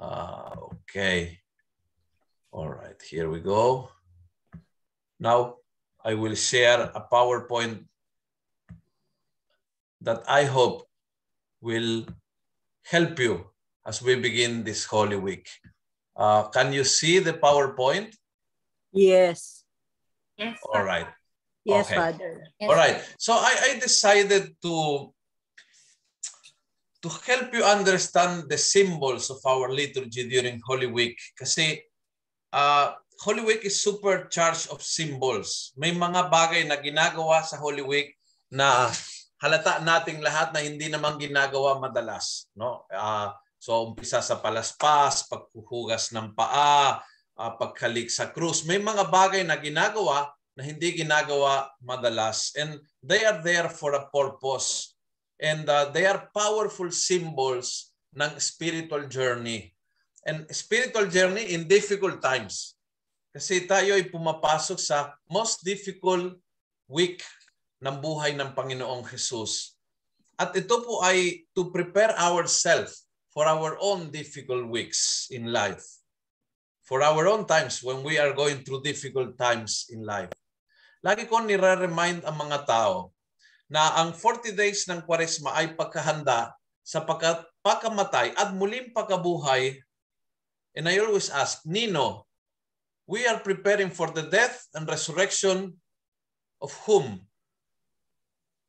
Okay. All right, here we go. Now, I will share a PowerPoint that I hope will help you as we begin this Holy Week. Can you see the PowerPoint? Yes. Yes. All right. Yes, Okay. Father. Yes. All right. So I decided to help you understand the symbols of our liturgy during Holy Week. Kasi Holy Week is supercharged of symbols. May mga bagay na ginagawa sa Holy Week na halata nating lahat na hindi naman ginagawa madalas. No? So umpisa sa palaspas, paghuhugas ng paa, pagkalik sa krus. May mga bagay na ginagawa na hindi ginagawa madalas. And they are there for a purpose. And they are powerful symbols ng spiritual journey. And spiritual journey in difficult times. Kasi tayo ay pumapasok sa most difficult week ng buhay ng Panginoong Jesus. At ito po ay to prepare ourselves for our own difficult weeks in life. For our own times when we are going through difficult times in life. Lagi ko nire-remind ang mga tao na ang 40 days ng Kwaresma ay pagkahanda sa pagkamatay at muling pagkabuhay. And I always ask, Nino, we are preparing for the death and resurrection of whom?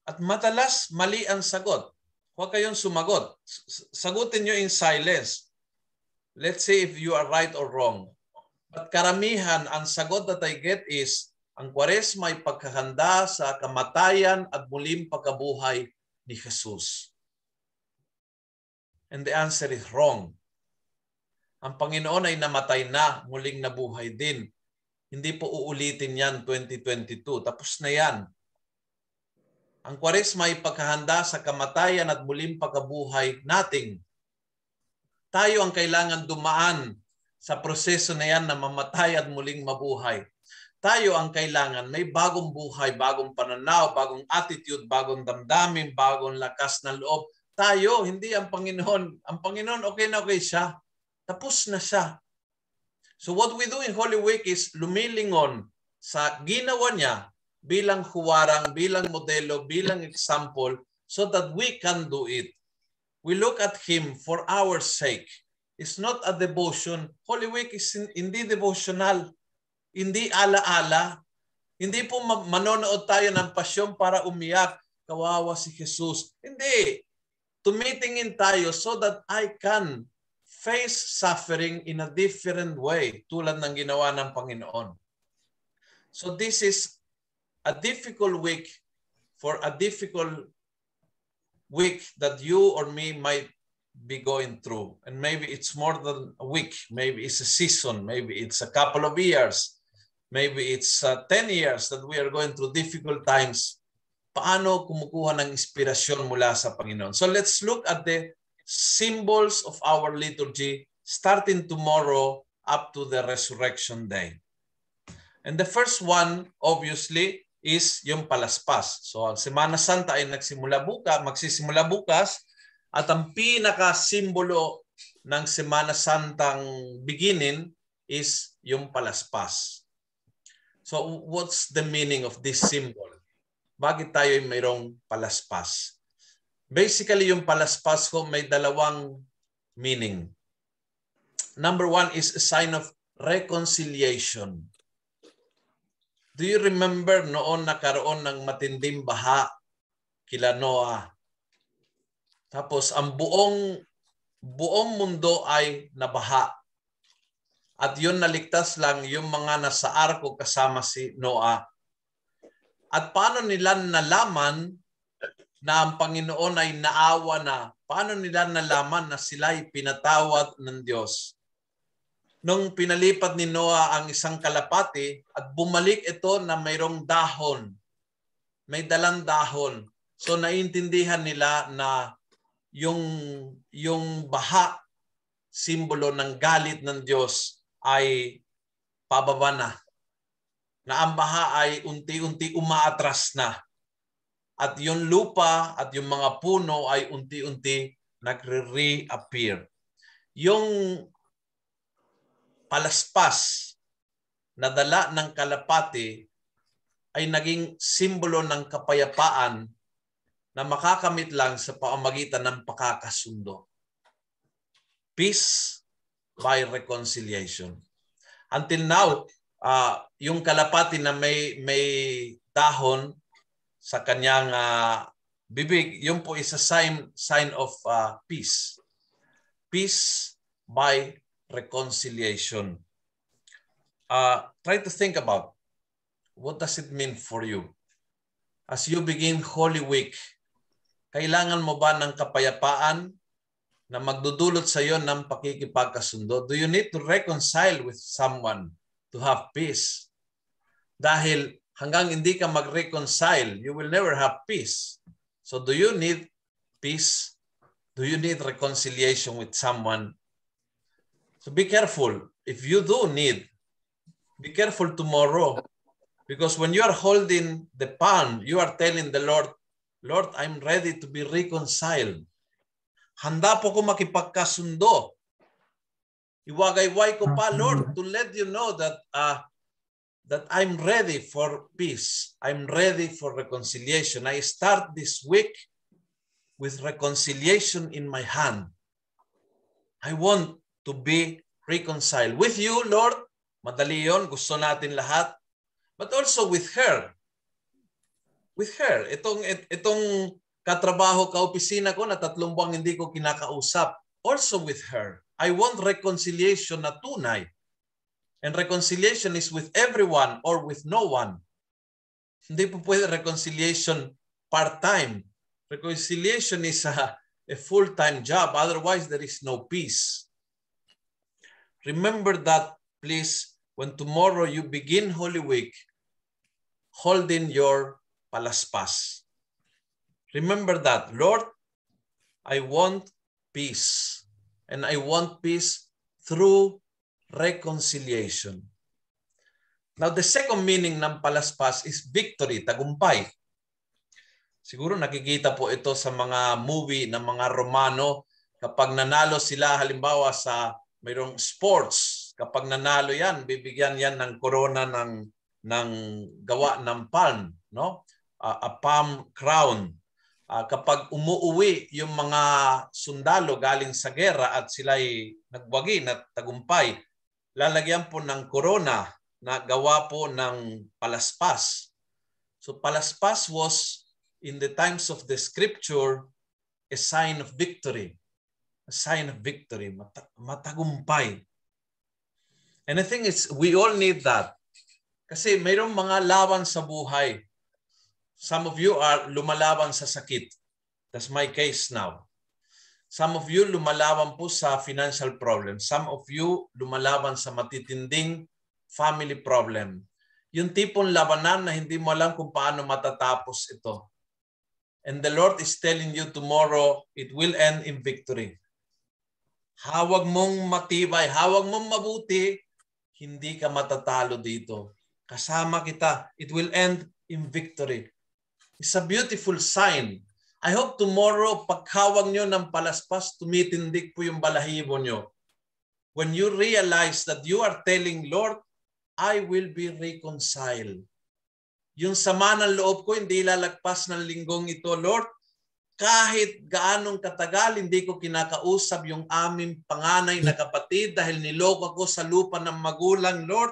At madalas mali ang sagot. Huwag kayong sumagot. Sagutin nyo in silence. Let's see if you are right or wrong. But karamihan, ang sagot that I get is, ang Kwaresma ay pagkahanda sa kamatayan at muling pagkabuhay ni Jesus. And the answer is wrong. Ang Panginoon ay namatay na, muling nabuhay din. Hindi po uulitin yan 2022. Tapos na yan. Ang Kwaresma ay pagkahanda sa kamatayan at muling pagkabuhay nating. Tayo ang kailangan dumaan sa proseso na yan na mamatay at muling mabuhay. Tayo ang kailangan may bagong buhay, bagong pananaw, bagong attitude, bagong damdamin, bagong lakas ng loob. Tayo, hindi ang Panginoon. Ang Panginoon, okay na okay siya. Tapos na siya. So what we do in Holy Week is lumilingon sa ginawa niya bilang huwarang, bilang modelo, bilang example so that we can do it. We look at Him for our sake. It's not a devotion. Holy Week is hindi devotional. Hindi ala-ala. Hindi po manonood tayo ng pasyon para umiyak. Kawawa si Jesus. Hindi. Tumitingin tayo so that I can face suffering in a different way tulad ng ginawa ng Panginoon. So this is a difficult week for a difficult week that you or me might be going through. And maybe it's more than a week. Maybe it's a season. Maybe it's a couple of years. Maybe it's 10 years that we are going through difficult times. Paano kumukuha ng inspirasyon mula sa Panginoon? So let's look at the symbols of our liturgy starting tomorrow up to the resurrection day. And the first one, obviously, is yung palaspas. So ang Semana Santa ay magsisimula bukas at ang pinaka-simbolo ng Semana Santang beginning is yung palaspas. So what's the meaning of this symbol? Bakit tayo ay mayroong palaspas? Basically, yung palaspas ko may dalawang meaning. Number one is a sign of reconciliation. Do you remember noon nakaroon ng matinding baha kila Noah? Tapos ang buong mundo ay nabaha. At yun naligtas lang yung mga nasa arko kasama si Noah. At paano nila nalaman na ang Panginoon ay naawa na? Paano nila nalaman na sila ay pinatawad ng Diyos? Nung pinalipat ni Noah ang isang kalapati at bumalik ito na mayroong dahon. May dalang dahon. So naiintindihan nila na yung baha, simbolo ng galit ng Diyos, ay pababa na. Na ang baha ay unti-unti umaatras na. At yung lupa at yung mga puno ay unti-unti nagre-reappear. Yung palaspas na dala ng kalapati ay naging simbolo ng kapayapaan na makakamit lang sa pamamagitan ng pakakasundo. Peace by reconciliation. Until now, yung kalapati na may dahon sa kanyang bibig, yun po is a sign of peace. Peace by reconciliation. Try to think about what does it mean for you? As you begin Holy Week, kailangan mo ba ng kapayapaan na magdudulot sa iyo ng pakikipagkasundo? Do you need to reconcile with someone to have peace? Dahil hanggang hindi ka mag-reconcile, you will never have peace. So do you need peace? Do you need reconciliation with someone? So be careful. If you do need, be careful tomorrow. Because when you are holding the palm, you are telling the Lord, Lord, I'm ready to be reconciled. Handa po ko makipagkasundo. Iwagayway ko pa, Lord, to let you know that I'm ready for peace. I'm ready for reconciliation. I start this week with reconciliation in my hand. I want to be reconciled with you, Lord. Madali yun, gusto natin lahat. But also with her. With her. Itong katrabaho, kaopisina ko na 3 buwang hindi ko kinakausap. Also with her. I want reconciliation na tunay. And reconciliation is with everyone or with no one. Hindi po pwede reconciliation part-time. Reconciliation is a full-time job. Otherwise, there is no peace. Remember that, please, when tomorrow you begin Holy Week, holding your palaspas. Remember that, Lord, I want peace. And I want peace through reconciliation. Now, the second meaning ng palaspas is victory, tagumpay. Siguro nakikita po ito sa mga movie ng mga Romano kapag nanalo sila halimbawa sa mayroong sports. Kapag nanalo yan, bibigyan yan ng corona ng gawa ng palm, no? A palm crown. Kapag umuuwi yung mga sundalo galing sa gera at sila'y nagwagi na tagumpay, lalagyan po ng corona na gawa po ng palaspas. So palaspas was, in the times of the scripture, a sign of victory. A sign of victory. Matagumpay. And I think we all need that. Kasi mayroong mga laban sa buhay. Some of you are lumalaban sa sakit. That's my case now. Some of you lumalaban po sa financial problem. Some of you lumalaban sa matitinding family problem. Yung tipong labanan na hindi mo alam kung paano matatapos ito. And the Lord is telling you tomorrow, it will end in victory. Hawag mong matibay, hawag mong mabuti, hindi ka matatalo dito. Kasama kita. It will end in victory. It's a beautiful sign. I hope tomorrow, paghawag nyo ng palaspas, tumitindig po yung balahibo nyo. When you realize that you are telling, Lord, I will be reconciled. Yung sama ng loob ko, hindi lalagpas ng linggong ito, Lord. Kahit gaanong katagal, hindi ko kinakausap yung aming panganay na kapatid dahil niloko ko sa lupa ng magulang, Lord,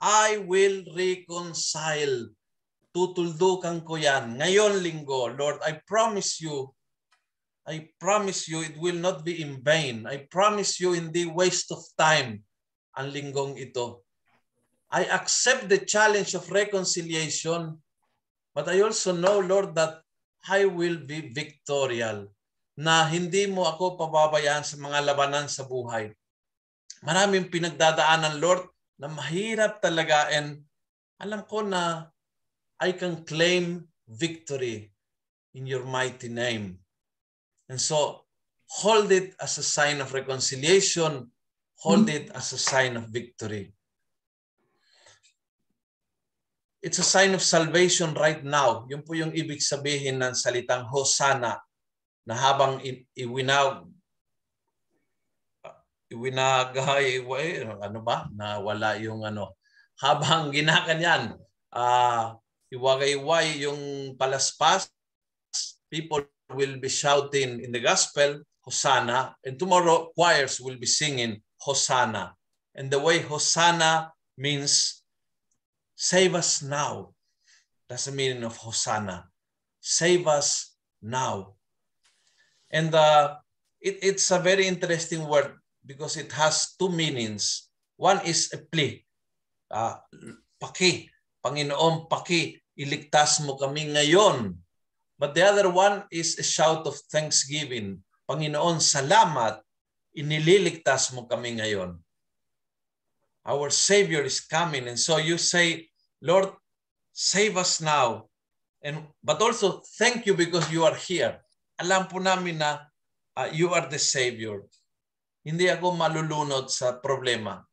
I will reconcile. Tutuldukan ko yan. Ngayon linggo, Lord, I promise you it will not be in vain. I promise you hindi waste of time ang linggong ito. I accept the challenge of reconciliation, but I also know, Lord, that I will be victorious, na hindi mo ako pababayaan sa mga labanan sa buhay. Maraming pinagdadaanan, Lord, na mahirap talaga, and alam ko na I can claim victory in your mighty name. And so, hold it as a sign of reconciliation. Hold it as a sign of victory. It's a sign of salvation right now. Yun po yung ibig sabihin ng salitang Hosanna, na habang winagay, ano ba? Nawala yung ano. Habang ginakanyan, iwagay-way yung palaspas, people will be shouting in the gospel, Hosanna. And tomorrow, choirs will be singing Hosanna. And the way Hosanna means, save us now. That's the meaning of Hosanna. Save us now. And it's a very interesting word because it has two meanings. One is a plea. Paki, Panginoon, paki, iligtas mo kami ngayon. But the other one is a shout of thanksgiving. Panginoon, salamat, inililigtas mo kami ngayon. Our Savior is coming. And so you say, Lord, save us now. But also, thank you because you are here. Alam po namin na you are the Savior. Hindi ako malulunod sa problema.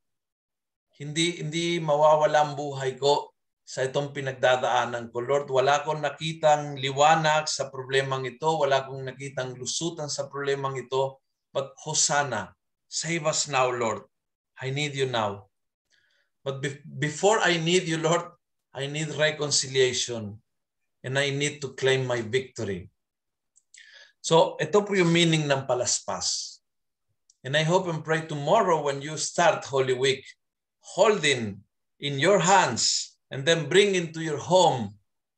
Hindi mawawala ang buhay ko sa itong pinagdadaanan ko. Lord, wala akong nakitang liwanag sa problemang ito. Wala akong nakitang lusutan sa problemang ito. But Hosanna, save us now, Lord. I need you now. But before I need you, Lord, I need reconciliation. And I need to claim my victory. So, ito po yung meaning ng palaspas. And I hope and pray tomorrow when you start Holy Week, holding in your hands and then bring into your home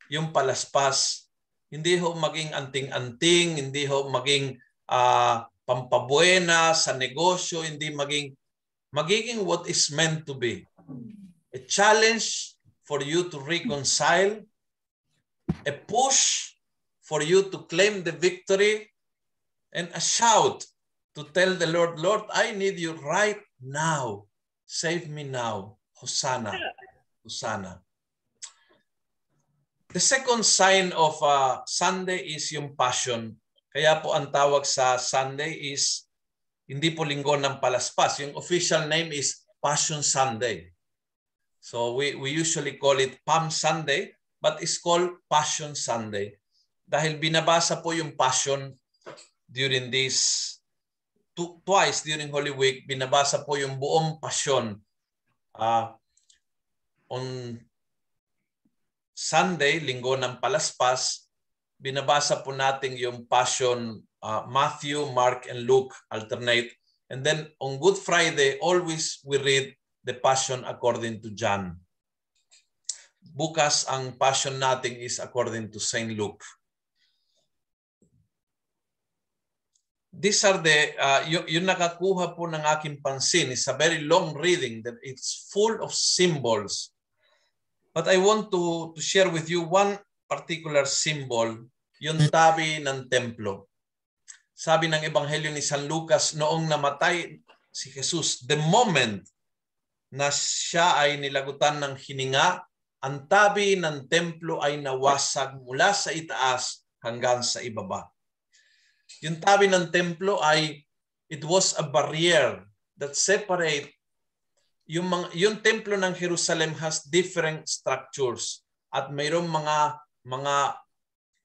yung palaspas. Hindi ho maging anting-anting, hindi ho maging pampabuena sa negosyo, hindi magiging what is meant to be. A challenge for you to reconcile, a push for you to claim the victory, and a shout to tell the Lord, Lord, I need you right now. Save me now. Hosanna. Hosanna. The second sign of Sunday is yung passion. Kaya po ang tawag sa Sunday is hindi po linggo ng palaspas. Yung official name is Passion Sunday. So we usually call it Palm Sunday, but it's called Passion Sunday. Dahil binabasa po yung Passion during this, twice during Holy Week, binabasa po yung buong Passion. On Sunday, linggo ng palaspas, binabasa po natin yung Passion, Matthew, Mark, and Luke alternate. And then on Good Friday, always we read the Passion according to John. Bukas, ang Passion natin is according to Saint Luke. These are the, yung nakakuha po ng aking pansin. It's a very long reading that it's full of symbols. But I want to share with you one particular symbol, yung tabi ng templo. Sabi ng Ebanghelyo ni San Lucas, noong namatay si Jesus, the moment na siya ay nilagutan ng hininga, ang tabi ng templo ay nawasag mula sa itaas hanggang sa ibaba. Yung tabi ng templo ay, it was a barrier that separate yung templo ng Jerusalem has different structures at mayroong mga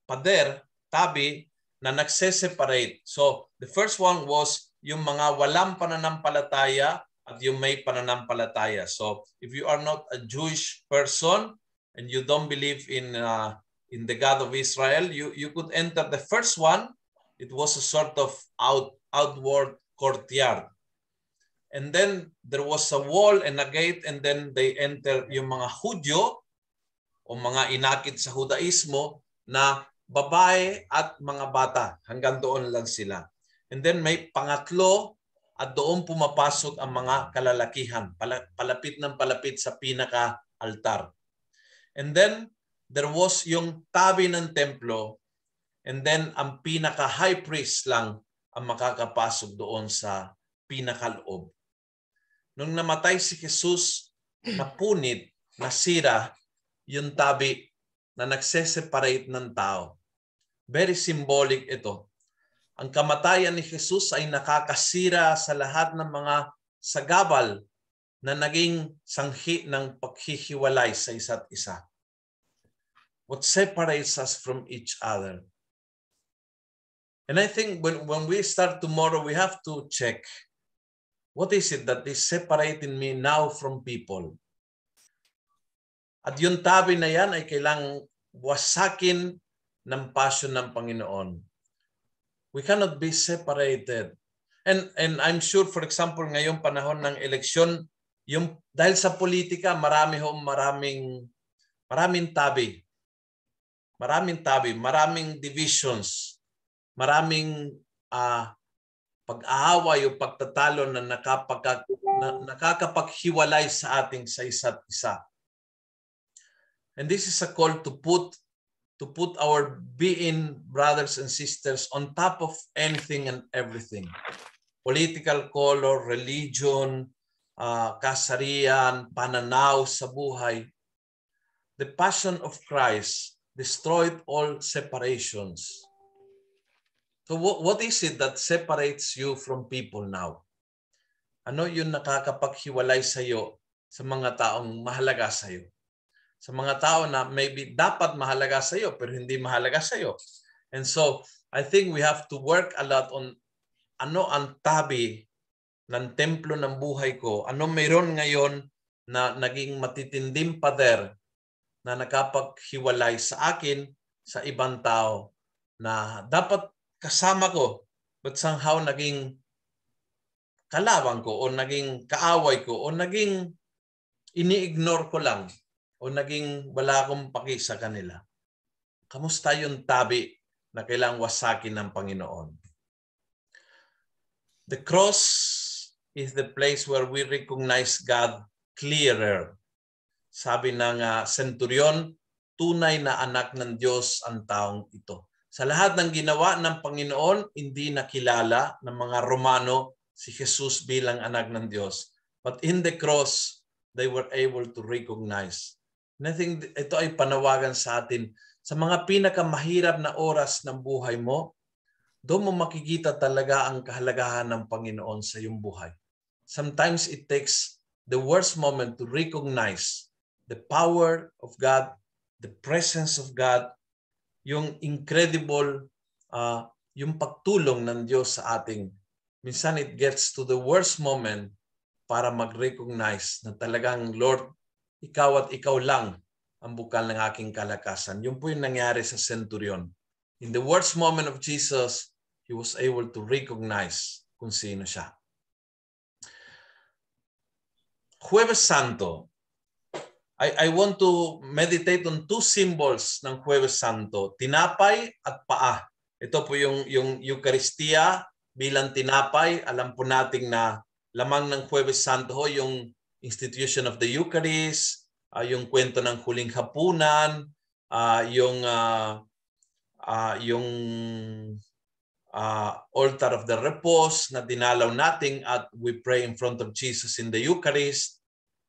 pader, tabi na nagse-separate. So, the first one was yung mga walang pananampalataya at yung may pananampalataya. So, if you are not a Jewish person and you don't believe in the God of Israel, you could enter the first one. It was a sort of outward courtyard. And then there was a wall and a gate, and then they enter yung mga Hudyo o mga inakit sa Judaismo na babae at mga bata. Hanggang doon lang sila. And then may pangatlo at doon pumapasok ang mga kalalakihan. Palapit ng palapit sa pinaka-altar. And then there was yung tabi ng templo. And then, ang pinaka-high priest lang ang makakapasok doon sa pinakaloob. Nung namatay si Jesus, napunit, nasira yung tabi na nagse-separate ng tao. Very symbolic ito. Ang kamatayan ni Jesus ay nakakasira sa lahat ng mga sagabal na naging sanghi ng paghihiwalay sa isa't isa. What separates us from each other? And I think when we start tomorrow, we have to check What is it that is separating me now from people? At yung tabi na yan ay kailangang wasakin ng passion ng Panginoon. We cannot be separated. And I'm sure, for example, ngayong panahon ng eleksyon, yung dahil sa politika, maraming tabi. Maraming divisions, maraming pag-aaway o pagtatalo na nakakapaghiwalay sa ating sa isa't isa. And this is a call to put our being brothers and sisters on top of anything and everything. Political color, religion, kasarian, pananaw sa buhay. The passion of Christ destroyed all separations. So what is it that separates you from people now? Ano yung nakakapaghiwalay sa iyo sa mga taong mahalaga sa iyo? Sa mga tao na maybe dapat mahalaga sa iyo pero hindi mahalaga sa iyo. And so, I think we have to work a lot on ano ang tabi ng templo ng buhay ko. Ano mayroon ngayon na naging matitinding pader na nakapaghiwalay sa akin sa ibang tao na dapat kasama ko but somehow naging kalaban ko o naging kaaway ko o naging ini-ignore ko lang o naging wala akong paki sa kanila. Kamusta yung tabi na kailangang wasakin ng Panginoon? The cross is the place where we recognize God clearer. Sabi ng centurion, tunay na anak ng Diyos ang taong ito. Sa lahat ng ginawa ng Panginoon, hindi nakilala ng mga Romano si Jesus bilang anak ng Diyos. But in the cross, they were able to recognize. And I think ito ay panawagan sa atin. Sa mga pinakamahirap na oras ng buhay mo, doon mo makikita talaga ang kahalagahan ng Panginoon sa iyong buhay. Sometimes it takes the worst moment to recognize the power of God, the presence of God, yung incredible, yung pagtulong ng Diyos sa ating. Minsan it gets to the worst moment para mag-recognize na talagang, Lord, ikaw at ikaw lang ang bukal ng aking kalakasan. Yun po yung nangyari sa centurion. In the worst moment of Jesus, he was able to recognize kung sino siya. Huwebes Santo. I want to meditate on two symbols ng Huwebes Santo, tinapay at paa. Ito po yung Eucharistia bilang tinapay. Alam po nating na lamang ng Huwebes Santo ho, yung institution of the Eucharist, yung kwento ng huling hapunan, yung altar of the repose na dinalaw natin at we pray in front of Jesus in the Eucharist.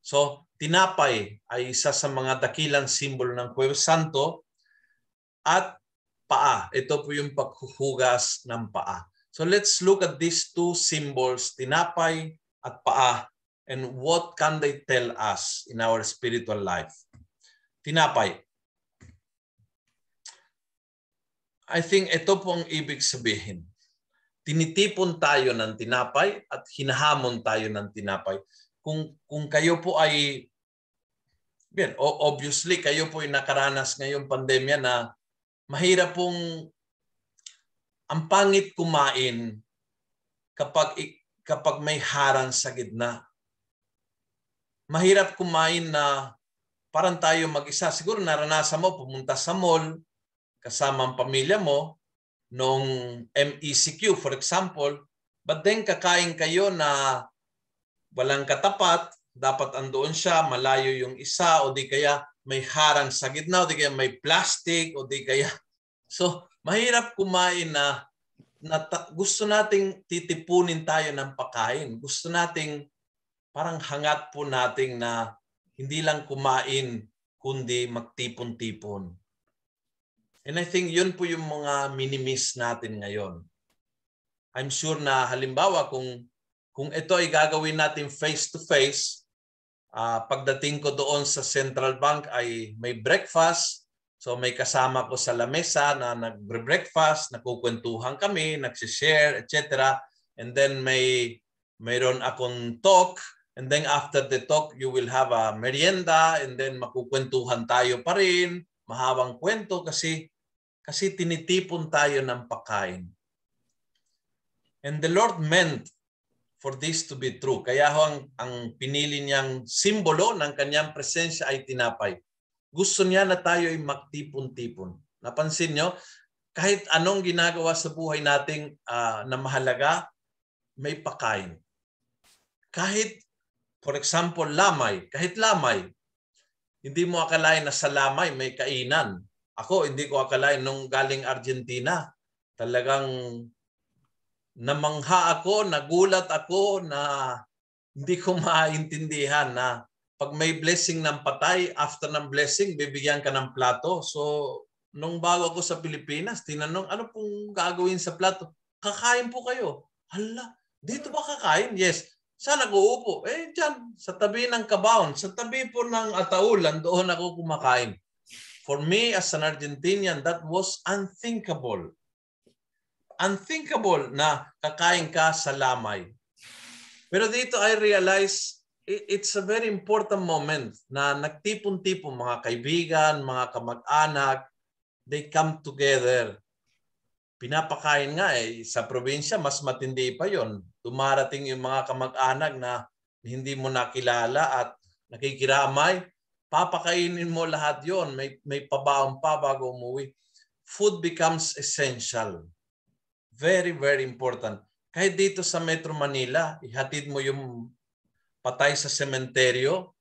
So, tinapay ay isa sa mga dakilang simbolo ng Huwebes Santo at paa. Ito po yung paghuhugas ng paa. So, let's look at these two symbols, tinapay at paa, and what can they tell us in our spiritual life. Tinapay. I think ito po ang ibig sabihin. Tinitipon tayo ng tinapay at hinahamon tayo ng tinapay. Kung kayo po ay, obviously, kayo po ay nakaranas ngayong pandemya na mahirap pong ang pangit kumain kapag may harang sa gitna. Mahirap kumain na parang tayo mag-isa. Siguro naranasan mo pumunta sa mall kasama ang pamilya mo nung MECQ, for example, but then kakain kayo na walang katapat, dapat andoon siya, malayo yung isa, o di kaya may harang sa gitna, o di kaya may plastic, o di kaya. So, mahirap kumain na gusto nating titipunin tayo ng pagkain. Gusto nating parang hangat po nating na hindi lang kumain, kundi magtipon-tipon. And I think yun po yung mga minimiss natin ngayon. I'm sure na halimbawa kung ito ay gagawin natin face-to-face, pagdating ko doon sa Central Bank ay may breakfast. So may kasama ko sa lamesa na nagbre-breakfast, nagkukwentuhan kami, nagsishare, etc. And then may mayroon akong talk, and then after the talk, you will have a merienda, and then makukwentuhan tayo pa rin, mahabang kwento kasi tinitipon tayo ng pagkain. And the Lord meant for this to be true. Kaya ang pinili niyang simbolo ng kanyang presensya ay tinapay. Gusto niya na tayo ay magtipon-tipon. Napansin niyo, kahit anong ginagawa sa buhay nating na mahalaga, may pagkain. Kahit, for example, lamay. Kahit lamay, hindi mo akalain na sa lamay may kainan. Ako, hindi ko akalain nung galing Argentina. Talagang namangha ako, nagulat ako na hindi ko maintindihan na pag may blessing ng patay, after ng blessing, bibigyan ka ng plato. So, nung bago ako sa Pilipinas, tinanong, ano pong gagawin sa plato? Kakain po kayo. Hala, dito ba kakain? Yes. Saan ako uupo? Dyan, sa tabi ng kabaon. Sa tabi po ng ataulan, doon ako kumakain. For me, as an Argentinian, that was unthinkable. Unthinkable na kakain ka sa lamay. Pero dito I realize it's a very important moment na nagtipon-tipon mga kaibigan, mga kamag-anak, they come together. Pinapakain nga sa probinsya, mas matindi pa yon. Dumarating yung mga kamag-anak na hindi mo nakilala at nakikiramay, papakainin mo lahat yon. May pabaon pa bago umuwi. Food becomes essential. Very, very important. Kahit dito sa Metro Manila, ihatid mo yung patay sa sementeryo,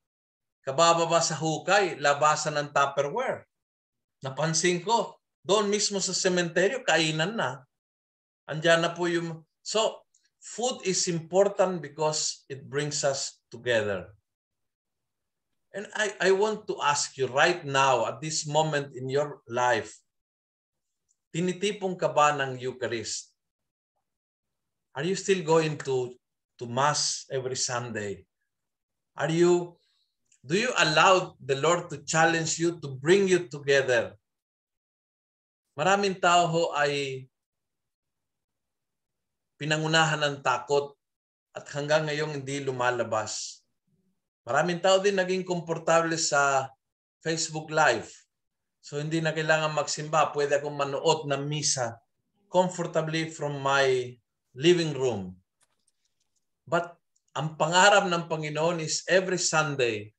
kabababa sa hukay, labasan ng Tupperware. Napansin ko, doon mismo sa sementeryo, kainan na. Andiyan na po yung... So, food is important because it brings us together. And I want to ask you right now, at this moment in your life, tinitipon ka ba ng Eucharist? Are you still going to Mass every Sunday? Do you allow the Lord to challenge you, to bring you together? Maraming tao ho ay pinangunahan ng takot at hanggang ngayon hindi lumalabas. Maraming tao din naging komportable sa Facebook Live. So hindi na kailangan magsimba. Pwede akong manood ng misa comfortably from my living room. But ang pangarap ng Panginoon is every Sunday,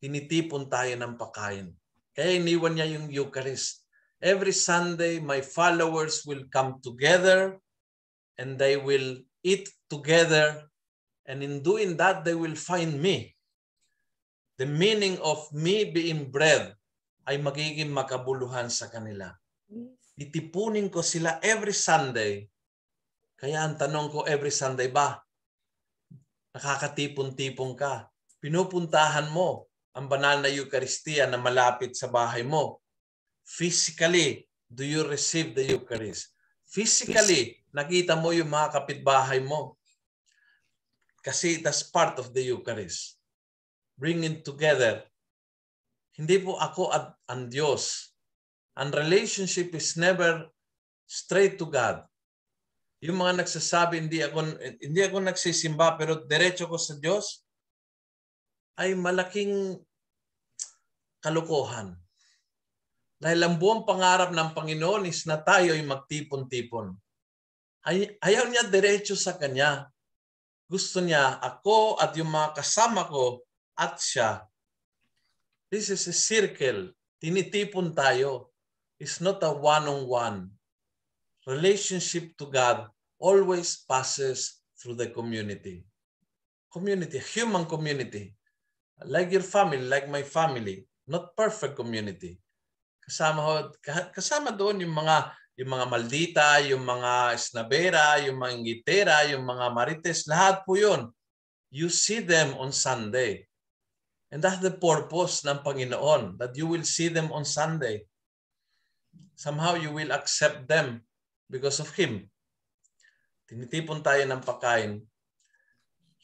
tinitipon tayo ng pagkain. Kaya iniwan niya yung Eucharist. Every Sunday, my followers will come together and they will eat together. And in doing that, they will find me. The meaning of me being bread ay magiging makabuluhan sa kanila. Itipunin ko sila every Sunday. Kaya ang tanong ko, every Sunday ba, nakakatipon-tipon ka? Pinupuntahan mo ang banal na Eucharistia na malapit sa bahay mo. Physically, do you receive the Eucharist? Physically, nakita mo yung mga kapitbahay mo. Kasi that's part of the Eucharist. Bringing together. Hindi po ako at ang Diyos. Ang relationship is never straight to God. Yung mga nagsasabi, hindi ako nagsisimba pero diretso ko sa Diyos, ay malaking kalokohan. Dahil ang buong pangarap ng Panginoon is na tayo ay magtipon-tipon. Ayaw niya diretso sa Kanya. Gusto niya ako at yung mga kasama ko at siya. This is a circle. Tinitipon tayo. It's not a one-on-one. Relationship to God always passes through the community. Community, human community. Like your family, like my family. Not perfect community. Kasama doon yung mga maldita, yung mga snabera, yung mga ingitera, yung mga marites, lahat po yun. You see them on Sunday. And that's the purpose ng Panginoon, that you will see them on Sunday. Somehow you will accept them because of Him. Tinitipon tayo ng pagkain.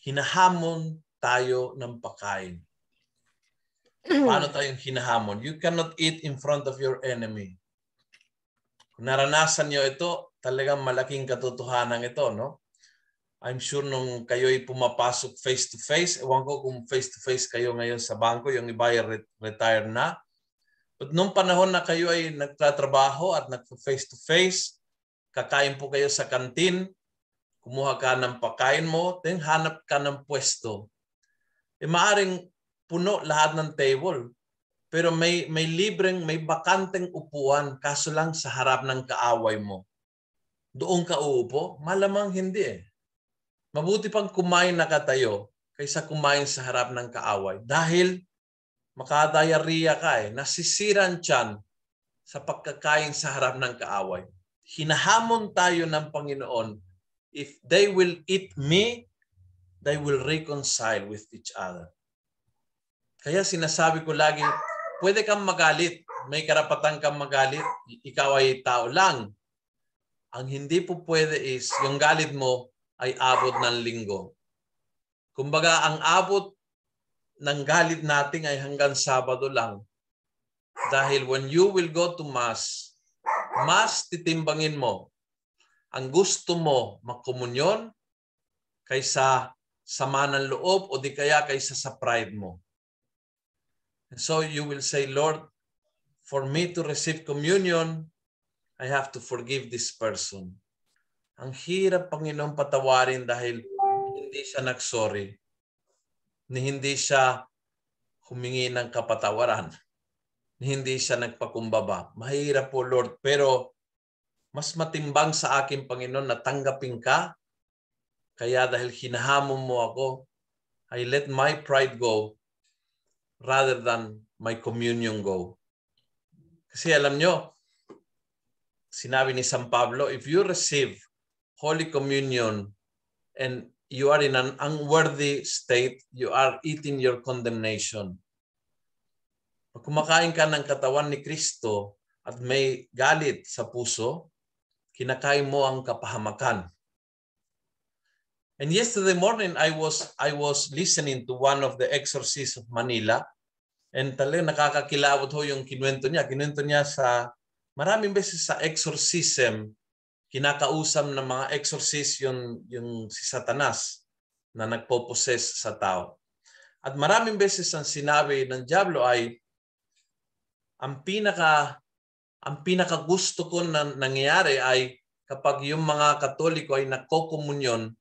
Hinahamon tayo ng pagkain. Paano tayong hinahamon? You cannot eat in front of your enemy. Kung naranasan nyo ito, talagang malaking katotohanan ito, no? I'm sure nung kayo'y pumapasok face-to-face, ewan ko kung face-to-face kayo ngayon sa bangko, yung iba ay retire na. But nung panahon na kayo ay nagtatrabaho at nagpa-face-to-face, kakain po kayo sa kantin, kumuha ka ng pagkain mo, then hanap ka ng pwesto. Maaring puno lahat ng table, pero may bakanteng upuan, kaso lang sa harap ng kaaway mo. Doon ka uupo? Malamang hindi eh. Mabuti pang kumain nakatayo kaysa kumain sa harap ng kaaway. Dahil makadayariya ka eh. Nasisiran tiyan sa pagkakain sa harap ng kaaway. Hinahamon tayo ng Panginoon, if they will eat me, they will reconcile with each other. Kaya sinasabi ko lagi, pwede kang magalit. May karapatan kang magalit. Ikaw ay tao lang. Ang hindi po pwede is, yung galit mo ay abot ng linggo. Kumbaga, ang abot ng galit natin ay hanggang Sabado lang. Dahil when you will go to Mass, titimbangin mo. Ang gusto mo, magkomunyon kaysa sama ng loob o di kaya kaysa sa pride mo. And so you will say, Lord, for me to receive communion, I have to forgive this person. Ang hirap, Panginoon, patawarin dahil hindi siya nagsorry. Hindi siya humingi ng kapatawaran. Hindi siya nagpakumbaba. Mahirap po, Lord. Pero mas matimbang sa akin, Panginoon, na tanggapin ka. Kaya dahil hinahamon mo ako, I let my pride go rather than my communion go. Kasi alam nyo, sinabi ni San Pablo, if you receive Holy Communion and you are in an unworthy state, you are eating your condemnation. Pag kumakain ka ng katawan ni Kristo at may galit sa puso, kinakain mo ang kapahamakan. And yesterday morning, I was listening to one of the exorcists of Manila, and talagang nakakakilabot ho yung kinuwento niya. Kinuwento niya sa maraming beses sa exorcism, kinakausap ng mga exorcist yung si Satanas na nagpo-possess sa tao. At maraming beses ang sinabi ng diablo ay ang pinaka gusto ko na nangyayari ay kapag yung mga Katoliko ay nagkokomunyon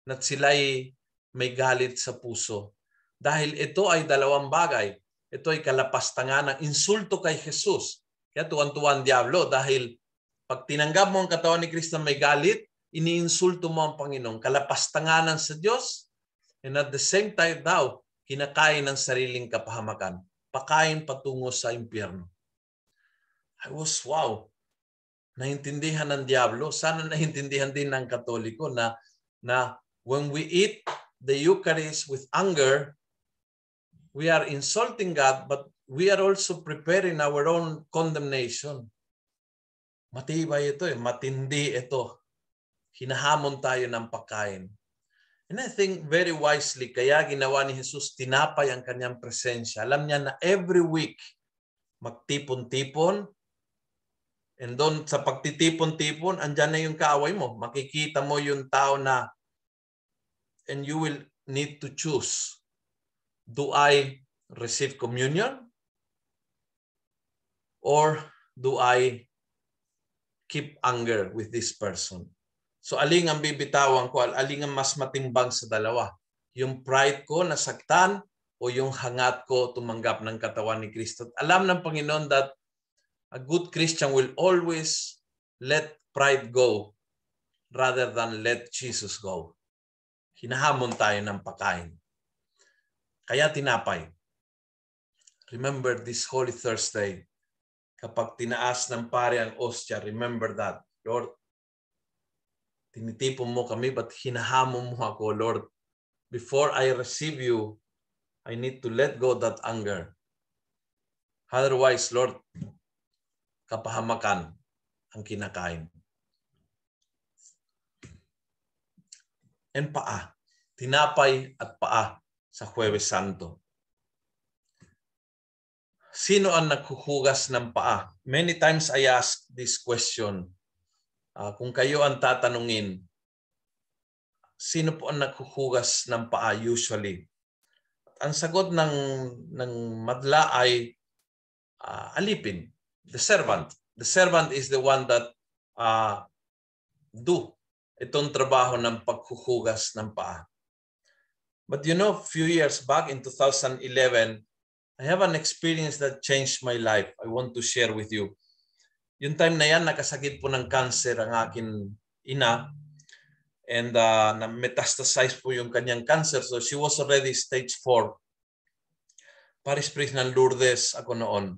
at sila'y may galit sa puso. Dahil ito ay dalawang bagay. Ito ay kalapastangan ng insulto kay Jesus. Kaya tuwan-tuwan ang diablo dahil pag tinanggap mo ang katawan ni Kristo may galit, iniinsulto mo ang Panginoon. Kalapastanganan sa Diyos, and at the same time daw, kinakain ng sariling kapahamakan. Pakain patungo sa impyerno. Wow. Naintindihan ng diablo. Sana naintindihan din ng Katoliko na when we eat the Eucharist with anger, we are insulting God, but we are also preparing our own condemnation. Matibay ito eh. Matindi ito. Hinahamon tayo ng pagkain. And I think very wisely, kaya ginawa ni Jesus, tinapay ang kanyang presensya. Alam niya na every week, magtipon-tipon. And doon sa pagtitipon-tipon, andyan na yung kaaway mo. Makikita mo yung tao na, and you will need to choose. Do I receive communion? Or do I keep anger with this person? So aling ang bibitawan ko, aling ang mas matimbang sa dalawa? Yung pride ko nasaktan o yung hangat ko tumanggap ng katawan ni Kristo? Alam ng Panginoon that a good Christian will always let pride go rather than let Jesus go. Hinahamon tayo ng pagkain. Kaya tinapay. Remember this Holy Thursday, kapag tinaas ng pare ang ostya, remember that. Lord, tinitipon mo kami, but hinahamon mo ako, Lord. Before I receive you, I need to let go that anger. Otherwise, Lord, kapahamakan ang kinakain. And paa. Tinapay at paa sa Huwebes Santo. Sino ang naghuhugas ng paa? Many times I ask this question. Kung kayo ang tatanungin, sino po ang naghuhugas ng paa usually? Ang sagot ng madla ay alipin, the servant. The servant is the one that do itong trabaho ng paghuhugas ng paa. But you know, a few years back in 2011, I have an experience that changed my life. I want to share with you. Yung time na yan, nakasakit po ng cancer ang aking ina. And na-metastasize po yung kanyang cancer. So she was already stage 4. Paris priest ng Lourdes ako noon.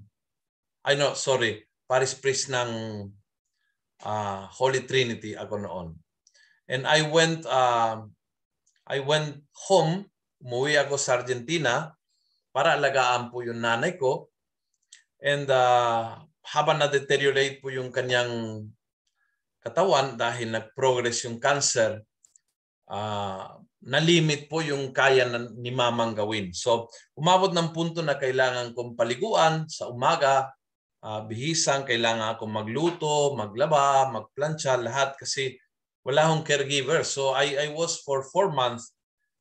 Paris priest ng Holy Trinity ako noon. And I went home, umuwi ako sa Argentina para alagaan po yung nanay ko. And habang na-deteriorate po yung kanyang katawan dahil nag-progress yung cancer, na-limit po yung kaya ni mamang gawin. So, umabot ng punto na kailangan kong paliguan sa umaga, bihisan, kailangan akong magluto, maglaba, magplancha, lahat kasi wala akong caregiver. So, I was for 4 months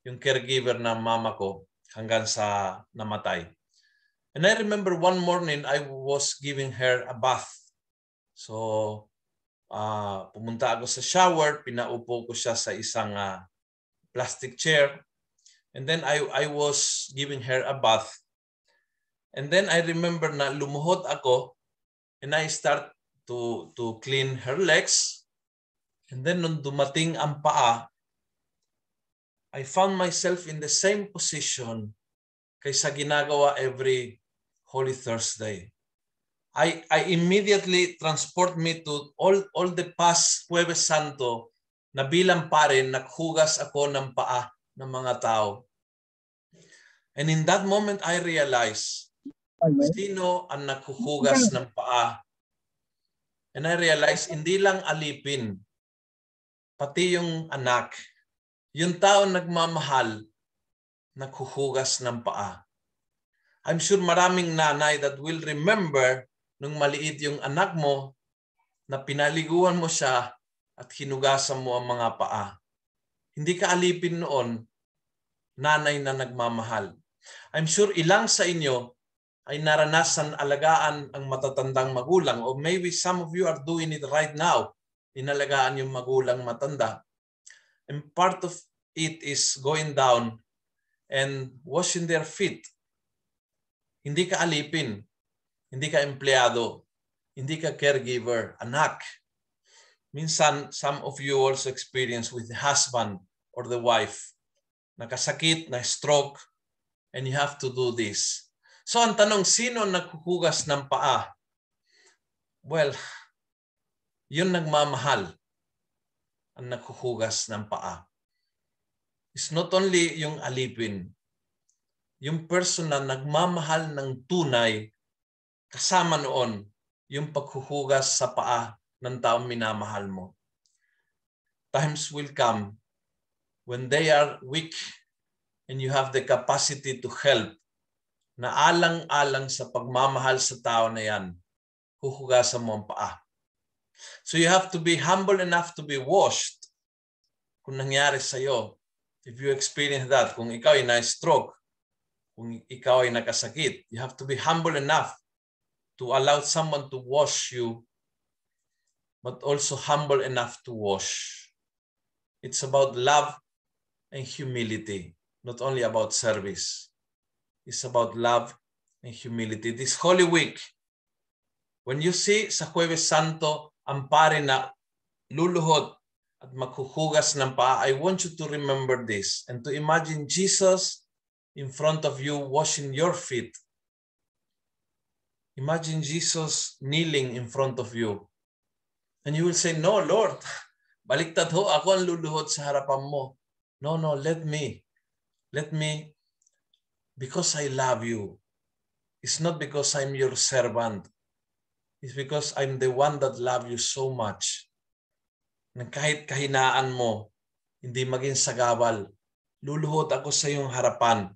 yung caregiver ng mama ko hanggang sa namatay. And I remember one morning, I was giving her a bath. So, pumunta ako sa shower, pinaupo ko siya sa isang plastic chair. And then I was giving her a bath. And then I remember na lumuhod ako and I start to clean her legs. And then nung dumating ang paa, I found myself in the same position kaysa ginagawa every Holy Thursday. I immediately transport me to all the past Huwebes Santo na bilang pare naghugas ako ng paa ng mga tao. And in that moment, I realized sino ang naghuhugas ng paa. And I realized hindi lang alipin, pati yung anak, yung tao nagmamahal, naghuhugas ng paa. I'm sure maraming nanay that will remember nung maliit yung anak mo na pinaliguan mo siya at hinugasan mo ang mga paa. Hindi ka alipin noon, nanay na nagmamahal. I'm sure ilang sa inyo ay naranasan alagaan ang matatandang magulang, or maybe some of you are doing it right now, inalagaan yung magulang matanda. And part of it is going down and washing their feet. Hindi ka alipin, hindi ka empleyado, hindi ka caregiver, anak. Minsan, some of you also experience with the husband or the wife, nakasakit, na-stroke, and you have to do this. So ang tanong, sino naghuhugas ng paa? Well, yun nagmamahal ang naghuhugas ng paa. It's not only yung alipin, yung person na nagmamahal ng tunay, kasama noon yung paghuhugas sa paa ng taong minamahal mo. Times will come when they are weak and you have the capacity to help, na alang-alang sa pagmamahal sa tao na yan, huhugasan mo ang paa. So you have to be humble enough to be washed kung nangyari sa'yo. If you experience that, kung ikaw ay na-stroke, kung ikaw ay nakasakit, you have to be humble enough to allow someone to wash you, but also humble enough to wash. It's about love and humility, not only about service. It's about love and humility. This Holy Week, when you see sa Huwebes Santo ang pare na luluhod at maghuhugas ng paa, I want you to remember this and to imagine Jesus in front of you washing your feet. Imagine Jesus kneeling in front of you. And you will say, no, Lord, baliktad ho, ako ang luluhod sa harapan mo. No, let me, because I love you. It's not because I'm your servant. It's because I'm the one that love you so much. Na kahit kahinaan mo, hindi maging sagabal, luluhod ako sa iyong harapan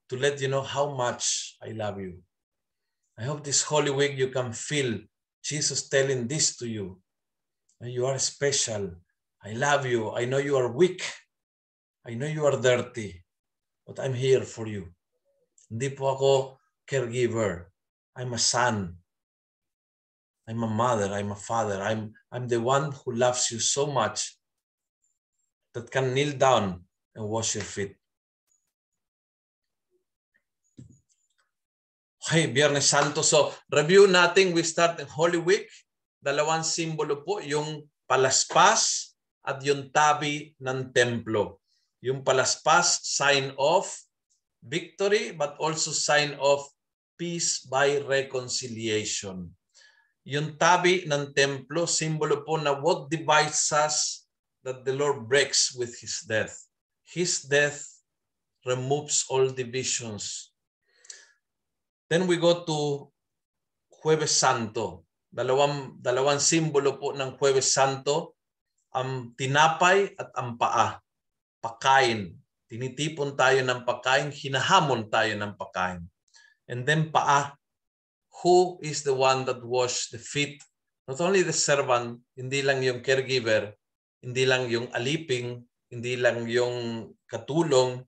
to let you know how much I love you. I hope this Holy Week you can feel Jesus telling this to you. You are special. I love you. I know you are weak, I know you are dirty, but I'm here for you. Hindi po ako caregiver. I'm a son. I'm a mother. I'm a father. I'm the one who loves you so much that can kneel down and wash your feet. Okay, Biyernes Santo. So, review natin. We start in Holy Week. Dalawang simbolo po, yung palaspas at yung tabi ng templo. Yung palaspas, sign of victory, but also sign of peace by reconciliation. Yung tabi ng templo, simbolo po na what divides us that the Lord breaks with His death. His death removes all divisions. Then we go to Huwebes Santo. Dalawang simbolo po ng Huwebes Santo, ang tinapay at ang paa. Pakain. Tinitipon tayo ng pakain, hinahamon tayo ng pakain. And then paa. Who is the one that washed the feet? Not only the servant, hindi lang yung caregiver, hindi lang yung aliping, hindi lang yung katulong,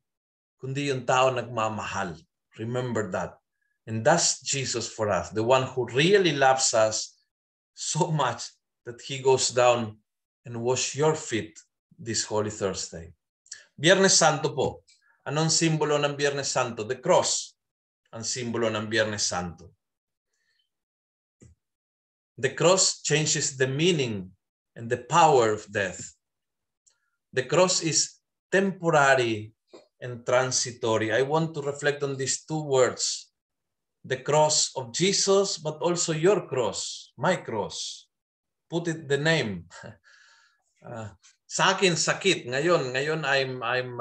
kundi yung tao nagmamahal. Remember that. And that's Jesus for us, the one who really loves us so much that He goes down and wash your feet this Holy Thursday. Biyernes Santo po. Anong simbolo ng Biyernes Santo? The cross. Ang simbolo ng Biyernes Santo. The cross changes the meaning and the power of death. The cross is temporary and transitory. I want to reflect on these two words. The cross of Jesus, but also your cross, my cross. Put it the name. Sa akin sakit ngayon I'm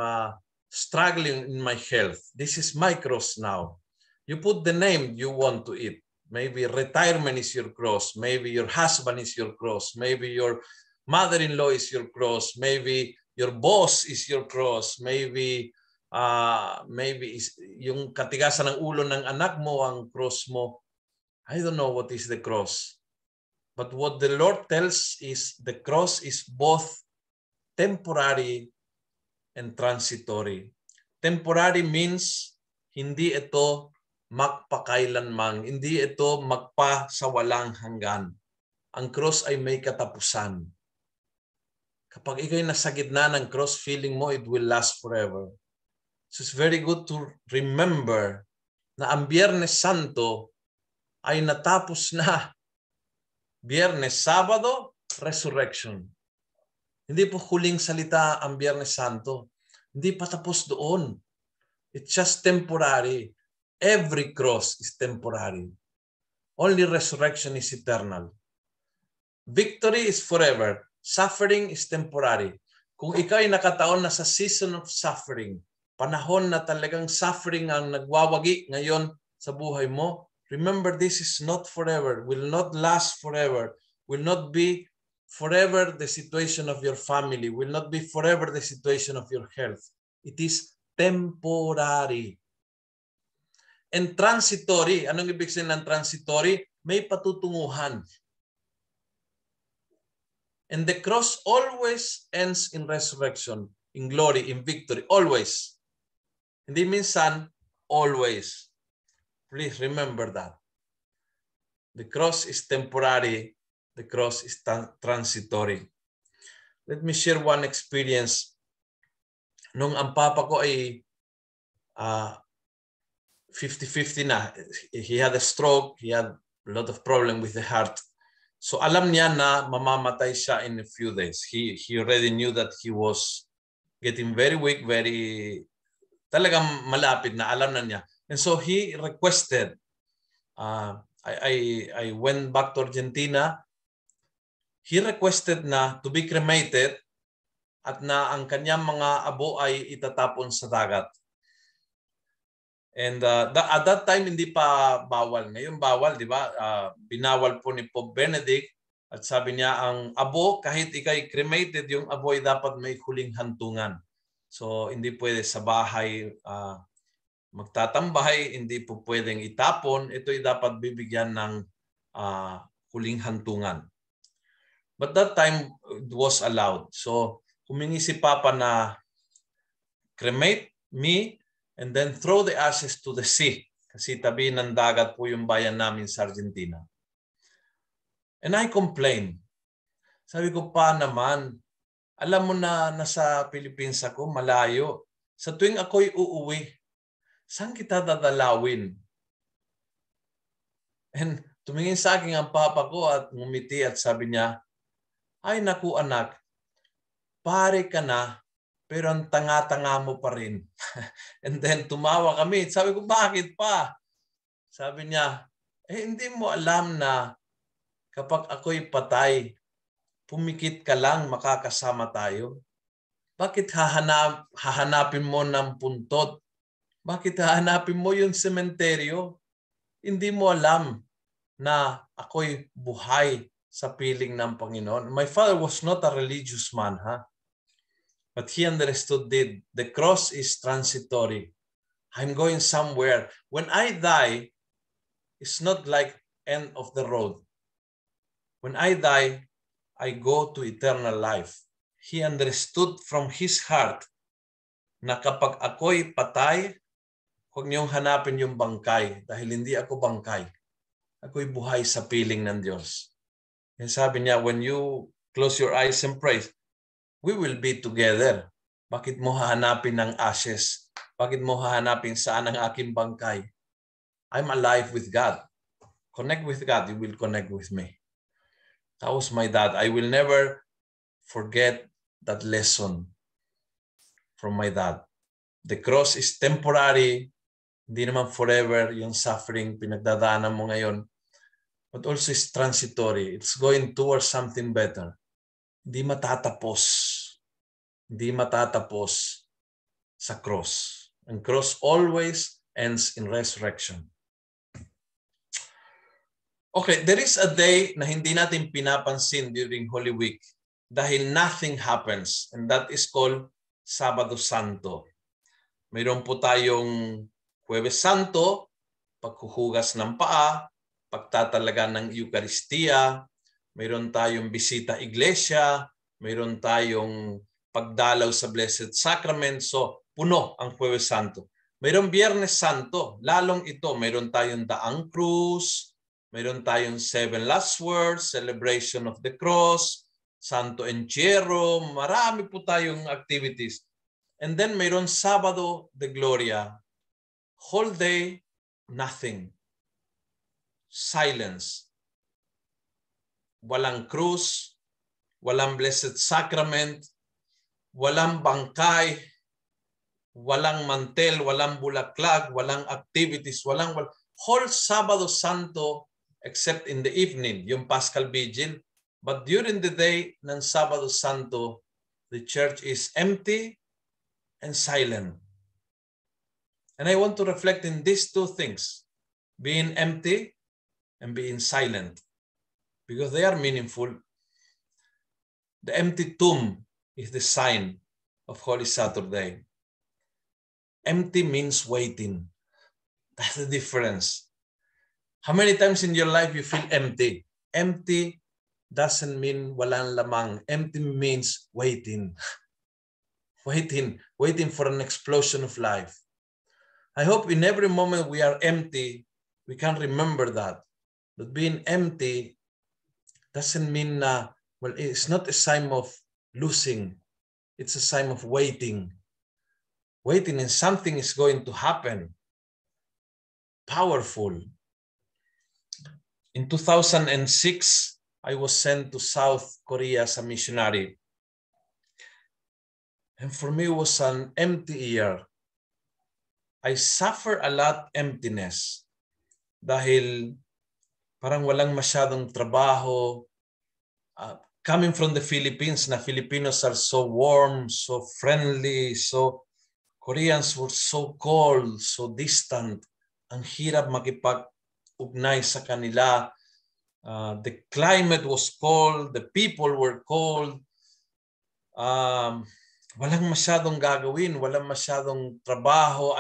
struggling in my health. This is my cross now. You put the name you want to it. Maybe retirement is your cross. Maybe your husband is your cross. Maybe your mother-in-law is your cross. Maybe your boss is your cross. Maybe yung katigasan ng ulo ng anak mo ang cross mo. I don't know what is the cross. But what the Lord tells is the cross is both temporary and transitory. Temporary means hindi ito magpakailanman, hindi ito magpa sa walang hanggan. Ang cross ay may katapusan. Kapag ikaw'y nasa gitna ng cross, feeling mo it will last forever. So it's very good to remember na ang Biyernes Santo ay natapos na. Biyernes, Sabado, resurrection. Hindi po huling salita ang Biyernes Santo. Hindi pa tapos doon. It's just temporary. Every cross is temporary. Only resurrection is eternal. Victory is forever. Suffering is temporary. Kung ikaw ay nakataon na sa season of suffering, panahon na talagang suffering ang nagwawagi ngayon sa buhay mo, remember this is not forever, will not last forever, will not be forever the situation of your family, will not be forever the situation of your health. It is temporary. And transitory, anong ibig sabihin ng transitory? May patutunguhan. And the cross always ends in resurrection, in glory, in victory, always. Hindi minsan, always. Please remember that. The cross is temporary. The cross is transitory. Let me share one experience. Nung ang papa ko ay 50-50 na. He had a stroke. He had a lot of problem with the heart. So alam niya na mamamatay siya in a few days. He already knew that he was getting very weak, talagang malapit na, alam na niya. And so he requested, I went back to Argentina, he requested na to be cremated at na ang kanyang mga abo ay itatapon sa dagat. And at that time, hindi pa bawal. Ngayon bawal, di ba? Binawal po ni Pope Benedict at sabi niya, ang abo, kahit ikay cremated, yung abo ay dapat may huling hantungan. So, hindi pwede sa bahay magtatambay, hindi po pwedeng itapon. Ito'y dapat bibigyan ng huling hantungan. But that time, it was allowed. So, humingi si Papa na cremate me, and then throw the ashes to the sea. Kasi tabi ng dagat po yung bayan namin sa Argentina. And I complained. Sabi ko, pa naman, alam mo na nasa Philippines ako, malayo. Sa tuwing ako'y uuwi, saan kita dadalawin? And tumingin sa akin ang papa ko at ngumiti at sabi niya, ay naku anak, pare ka na, pero ang tanga-tanga mo pa rin. And then tumawa kami. Sabi ko, bakit pa? Sabi niya, hindi mo alam na kapag ako'y patay, pumikit ka lang, makakasama tayo. Bakit hahanapin mo ng puntot? Bakit hahanapin mo yung sementeryo? Hindi mo alam na ako'y buhay sa piling ng Panginoon. My father was not a religious man, but he understood that the cross is transitory. I'm going somewhere. When I die, it's not like end of the road. When I die, I go to eternal life. He understood from his heart na kapag ako'y patay, huwag niyong hanapin yung bangkay dahil hindi ako bangkay. Ako'y buhay sa piling ng Diyos. And sabi niya, when you close your eyes and pray, we will be together. Bakit mo hahanapin ng ashes? Bakit mo hahanapin saan ang aking bangkay? I'm alive with God. Connect with God, you will connect with me. That was my dad. I will never forget that lesson from my dad. The cross is temporary. Hindi naman forever yung suffering pinagdadaanan mo ngayon. But also is transitory. It's going towards something better. Hindi matatapos. Hindi matatapos sa cross. And cross always ends in resurrection. Okay, there is a day na hindi natin pinapansin during Holy Week dahil nothing happens, and that is called Sabado Santo. Mayroon po tayong Huwebes Santo, paghuhugas ng paa, pagtatalaga ng Eucharistia, mayroon tayong bisita iglesia, mayroon tayong pagdalaw sa Blessed Sacrament. So, puno ang Huwebes Santo. Mayroon Biyernes Santo, lalong ito, mayroon tayong Daang Cruz, mayroon tayong 7 Last Words, Celebration of the Cross, Santo Entierro, marami po tayong activities. And then mayroon Sabado de Gloria, whole day, nothing. Silence. Walang krus, walang Blessed Sacrament, walang bangkay, walang mantel, walang bulaklag, walang activities, walang whole Sabado Santo except in the evening, yung Paschal Vigil. But during the day ng Sabado Santo, the church is empty and silent. And I want to reflect in these two things, being empty and being silent, because they are meaningful. The empty tomb is the sign of Holy Saturday. Empty means waiting. That's the difference. How many times in your life you feel empty? Empty doesn't mean walang lamang. Empty means waiting. Waiting for an explosion of life. I hope in every moment we are empty, we can remember that. But being empty doesn't mean, well, it's not a sign of losing. It's a sign of waiting. Waiting and something is going to happen. Powerful. In 2006, I was sent to South Korea as a missionary. And for me, it was an empty year. I suffer a lot emptiness dahil parang walang masyadong trabaho. Coming from the Philippines, na Filipinos are so warm, so friendly, so Koreans were so cold, so distant. Ang hirap makipag-ugnay sa kanila. The climate was cold, the people were cold. Walang masyadong gagawin, walang masyadong trabaho.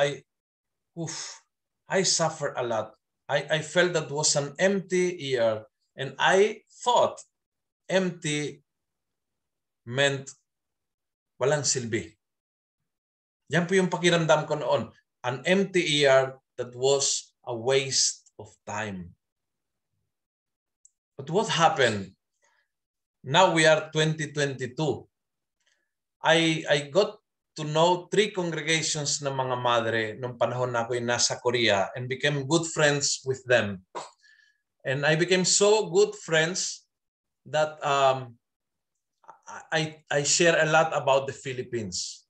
I suffer a lot. I felt that was an empty year, and I thought empty meant walang silbi. Yan po yung pakiramdam ko noon. An empty year that was a waste of time. But what happened? Now we are 2022. I got to know 3 congregations ng mga madre nung panahon na ako'y nasa Korea and became good friends with them. And I became so good friends that I share a lot about the Philippines.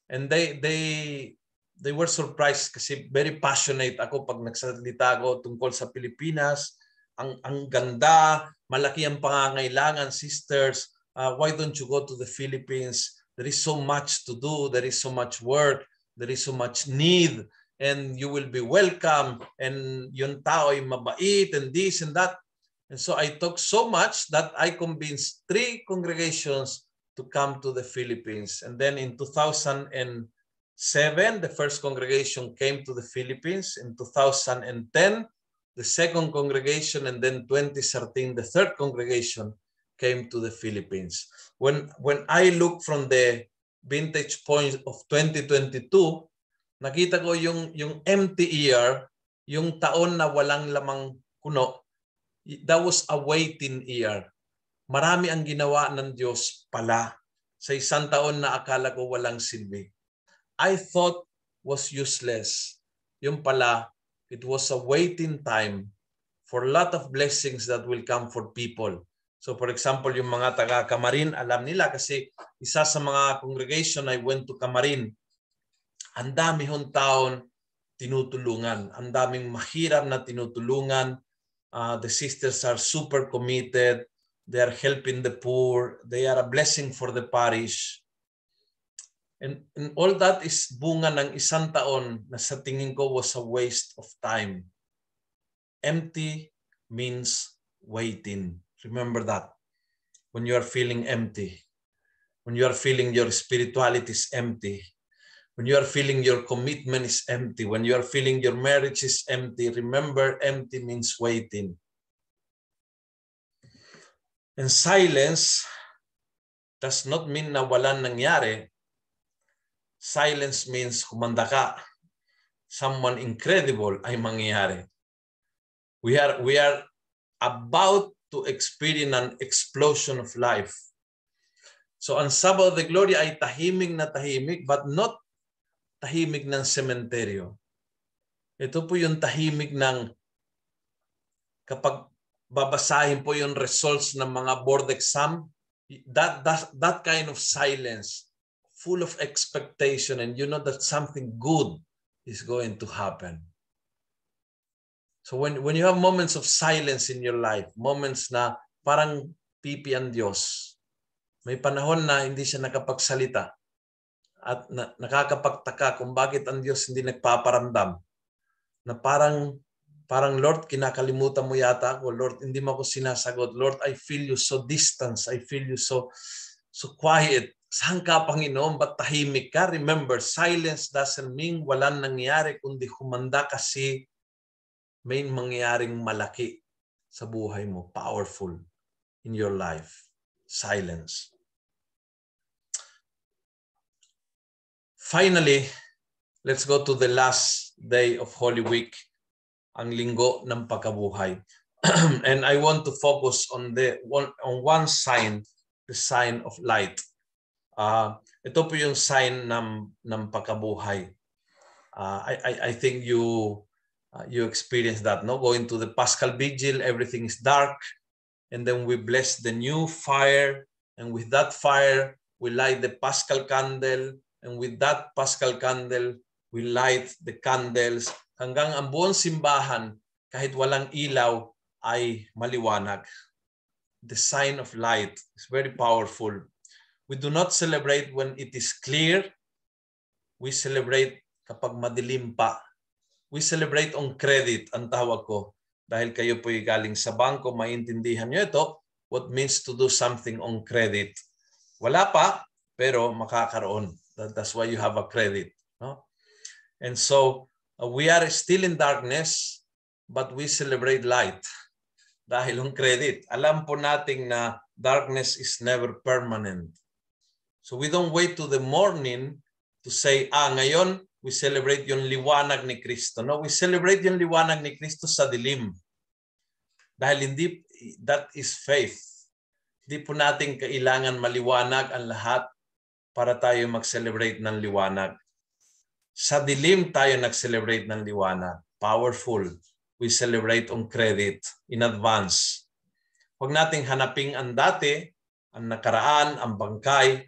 And they were surprised kasi very passionate ako pag nagsalita ako tungkol sa Pilipinas. Ang ganda, malaki ang pangangailangan, sisters. Why don't you go to the Philippines? There is so much to do. There is so much work. There is so much need. And you will be welcome. And yung tao ay mabait and this and that. And so I talked so much that I convinced 3 congregations to come to the Philippines. And then in 2007, the first congregation came to the Philippines. In 2010, the second congregation, and then 2013, the third congregation came to the Philippines. When I look from the vintage point of 2022, nakita ko yung empty year, yung taon na walang lamang kuno. That was a waiting year. Marami ang ginawa ng Diyos pala sa isang taon na akala ko walang silbi. I thought was useless. Yung pala, it was a waiting time for a lot of blessings that will come for people. So for example, yung mga taga Camarin, alam nila kasi isa sa mga congregation I went to Camarin. Ang dami hong taon tinutulungan. Ang daming mahirap na tinutulungan. The sisters are super committed. They are helping the poor. They are a blessing for the parish. And all that is bunga ng isang taon na sa tingin ko was a waste of time. Empty means waiting. Remember that. When you are feeling empty, when you are feeling your spirituality is empty, when you are feeling your commitment is empty, when you are feeling your marriage is empty, remember, empty means waiting. And silence does not mean na walang nangyari. Silence means kumanda ka. Someone incredible ay mangyayari. We are about to experience an explosion of life. So ang Sabbath of the Glory ay tahimik na tahimik, but not tahimik ng sementeryo. Ito po yung tahimik ng kapag babasahin po yung results ng mga board exam, that kind of silence, full of expectation, and you know that something good is going to happen. So when you have moments of silence in your life, moments na parang pipi ang Diyos, may panahon na hindi siya nakapagsalita at nakakapagtaka kung bakit ang Diyos hindi nagpaparamdam, na parang Lord, kinakalimutan mo yata ako. Lord, hindi mo ako sinasagot. Lord, I feel you so distant. I feel you so quiet. Saan ka, Panginoon? Ba't tahimik ka? Remember, silence doesn't mean walang nangyari, kundi humanda kasi may mangyaring malaki sa buhay mo. Powerful in your life. Silence. Finally, let's go to the last day of Holy Week, ang linggo ng pagkabuhay. And I want to focus on one sign, the sign of light. Ito po yung sign ng pagkabuhay. I think you experience that, no? Going to the Paschal Vigil, everything is dark, and then we bless the new fire, and with that fire, we light the Paschal candle, and with that Paschal candle, we light the candles, hanggang ang buong simbahan, kahit walang ilaw, ay maliwanag. The sign of light is very powerful. We do not celebrate when it is clear. We celebrate kapag madilim pa. We celebrate on credit, ang tawag ko. Dahil kayo po'y galing sa bangko, maintindihan nyo ito, what means to do something on credit. Wala pa, pero makakaroon. That's why you have a credit. No? And so, we are still in darkness, but we celebrate light. Dahil on credit. Alam po natin na darkness is never permanent. So we don't wait to the morning to say, ngayon, we celebrate yung liwanag ni Kristo. No, we celebrate yung liwanag ni Kristo sa dilim. Dahil hindi, that is faith. Hindi po natin kailangan maliwanag ang lahat para tayo mag-celebrate ng liwanag. Sa dilim tayo nag-celebrate ng liwanag. Powerful. We celebrate on credit in advance. Huwag nating hanaping ang dati, ang nakaraan, ang bangkay.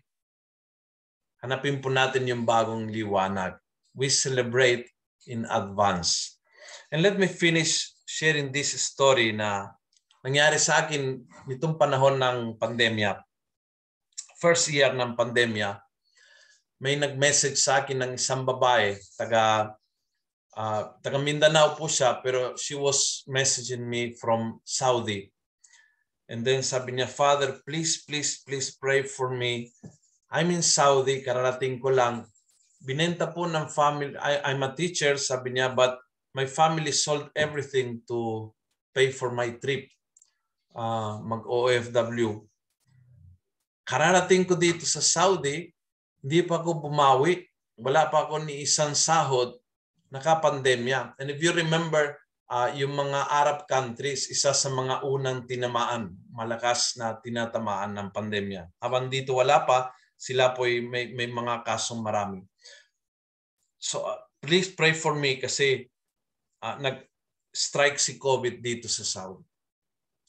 Hanapin po natin yung bagong liwanag. We celebrate in advance. And let me finish sharing this story na nangyari sa akin nitong panahon ng pandemya. First year ng pandemya, may nag-message sa akin ng isang babae, taga Mindanao po siya, pero she was messaging me from Saudi. And then sabi niya, Father, please pray for me. I'm in Saudi, kararating ko lang. Binenta po ng family, I'm a teacher, sabi niya, but my family sold everything to pay for my trip, mag-OFW. Kararating ko dito sa Saudi, hindi pa ako bumawi. Wala pa ako ni isang sahod, naka-pandemya. And if you remember, yung mga Arab countries, isa sa mga unang tinamaan, malakas na tinatamaan ng pandemya. Habang dito wala pa, sila po may mga kasong marami. So please pray for me kasi nag-strike si COVID dito sa Saudi.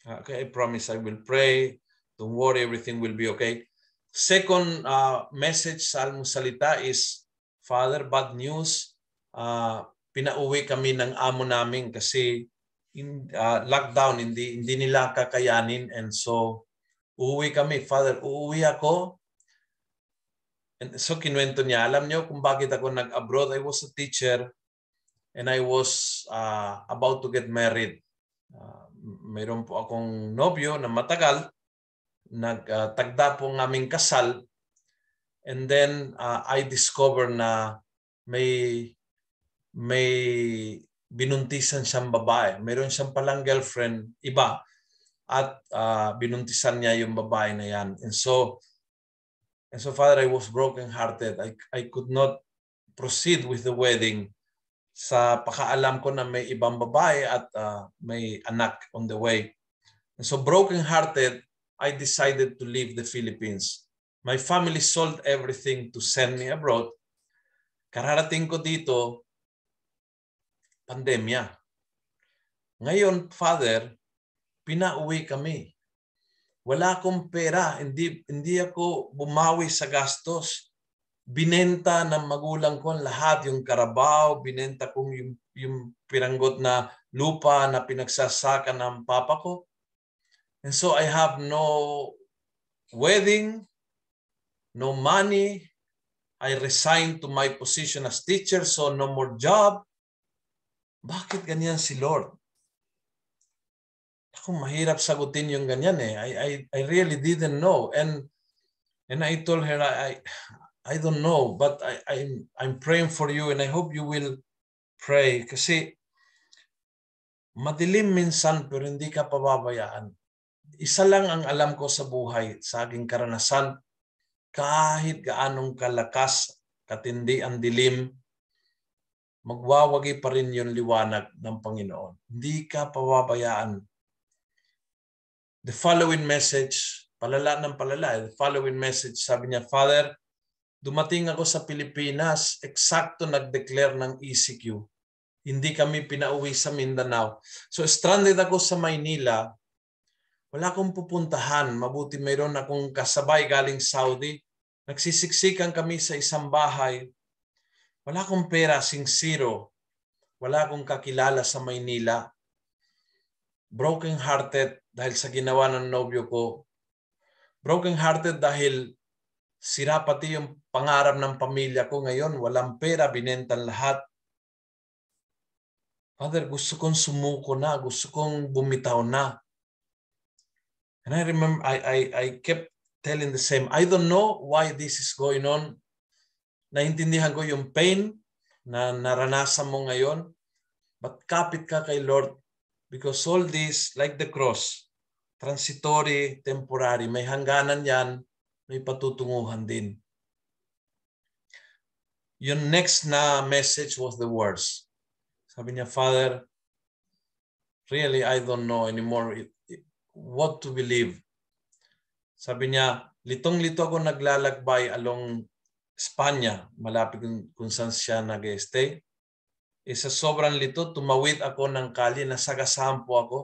Okay, I promise I will pray. Don't worry, everything will be okay. Second message sa almusalita is, Father, bad news. Pinauwi kami ng amo namin kasi lockdown, hindi nila kakayanin, and so uuwi kami. Father, uuwi ako. And so kinuwento niya, alam niyo kung bakit ako nag-abroad. I was a teacher and I was about to get married. Mayroon po akong nobyo na matagal. Nagtagda po ng aming kasal. And then I discovered na may binuntisan siyang babae. Mayroon siyang palang girlfriend, iba. At binuntisan niya yung babae na yan. And so Father, I was broken-hearted. I could not proceed with the wedding sa pakaalam ko na may ibang babae at may anak on the way. And so broken-hearted, I decided to leave the Philippines. My family sold everything to send me abroad. Kararating ko dito, pandemya. Ngayon, Father, pinauwi kami. Wala akong pera, hindi ako bumawi sa gastos. Binenta ng magulang ko lahat, yung Carabao, binenta ko yung piranggot na lupa na pinagsasaka ng papa ko. And so I have no wedding, no money. I resigned to my position as teacher, so no more job. Bakit ganyan si Lord? Ako, mahirap sagutin yung ganyan eh. I really didn't know. And I told her, I don't know, but I'm praying for you and I hope you will pray. Kasi madilim minsan pero hindi ka pababayaan. Isa lang ang alam ko sa buhay, sa aking karanasan, kahit gaanong kalakas, katindi ang dilim, magwawagi pa rin yung liwanag ng Panginoon. Hindi ka pababayaan. The following message, palala ng palala, the following message, sabi niya, Father, dumating ako sa Pilipinas, eksakto nag-declare ng ECQ. Hindi kami pinauwi sa Mindanao. So stranded ako sa Maynila. Wala akong pupuntahan. Mabuti mayroon akong kasabay galing Saudi. Nagsisiksikan kami sa isang bahay. Wala akong pera, sincero. Wala akong kakilala sa Maynila. Broken-hearted dahil sa ginawa ng nobyo ko. Broken-hearted dahil sira pati yung pangarap ng pamilya ko ngayon. Walang pera, binentan lahat. Father, gusto kong sumuko na. Gusto kong bumitaw na. And I remember, I kept telling the same. I don't know why this is going on. Naintindihan ko yung pain na naranasan mo ngayon. But kapit ka kay Lord. Because all this, like the cross, transitory, temporary, may hangganan yan, may patutunguhan din. yung next na message was the worst. Sabi niya, Father, really, I don't know anymore what to believe. Sabi niya, litong-lito ako naglalakbay along Espanya, malapit kung saan siya nag-stay. Sa sobrang lito, tumawid ako ng kalye, nasagasahan po ako.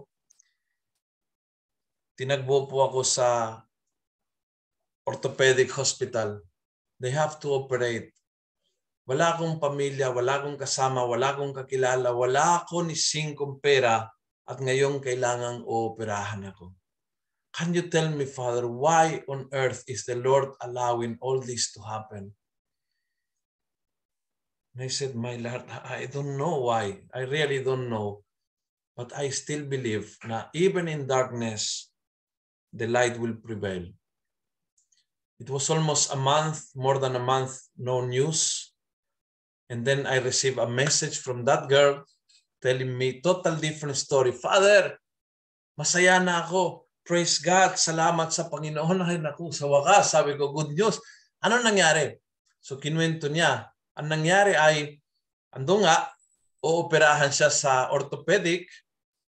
Tinagbo po ako sa orthopedic hospital. They have to operate. Wala akong pamilya, wala akong kasama, wala akong kakilala, wala ako ni singkong pera at ngayong kailangang ooperahan ako. Can you tell me, Father, why on earth is the Lord allowing all this to happen? And I said, my Lord, I don't know why. I really don't know. But I still believe na even in darkness, the light will prevail. It was almost a month, more than a month, no news. And then I received a message from that girl telling me total different story. Father, masaya na ako. Praise God. Salamat sa Panginoon. Ay naku, sa wakas, sabi ko, good news. Ano nangyari? So kinuwento niya. Ang nangyari ay, ando nga, ooperahan siya sa orthopedic.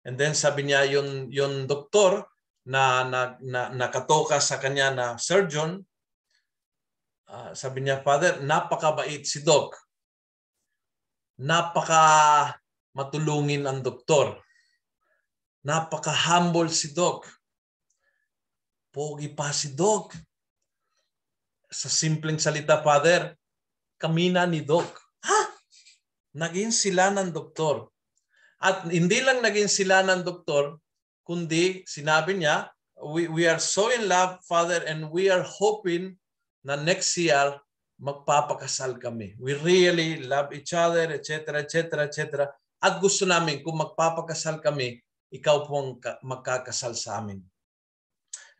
And then sabi niya, yung doktor na nakatoka sa kanya na surgeon, sabi niya, Father, napakabait si Doc. Napaka matulungin ang doktor. Napaka-humble si Doc. Pogi pa si Doc. Sa simpleng salita, Father, kami na ni Doc. Ha? Naging sila ng doktor. At hindi lang naging sila ng doktor, kundi sinabi niya, we are so in love, Father, and we are hoping na next year magpapakasal kami. We really love each other, etc., etc., etc. At gusto namin kung magpapakasal kami, ikaw po ang magkakasal sa amin.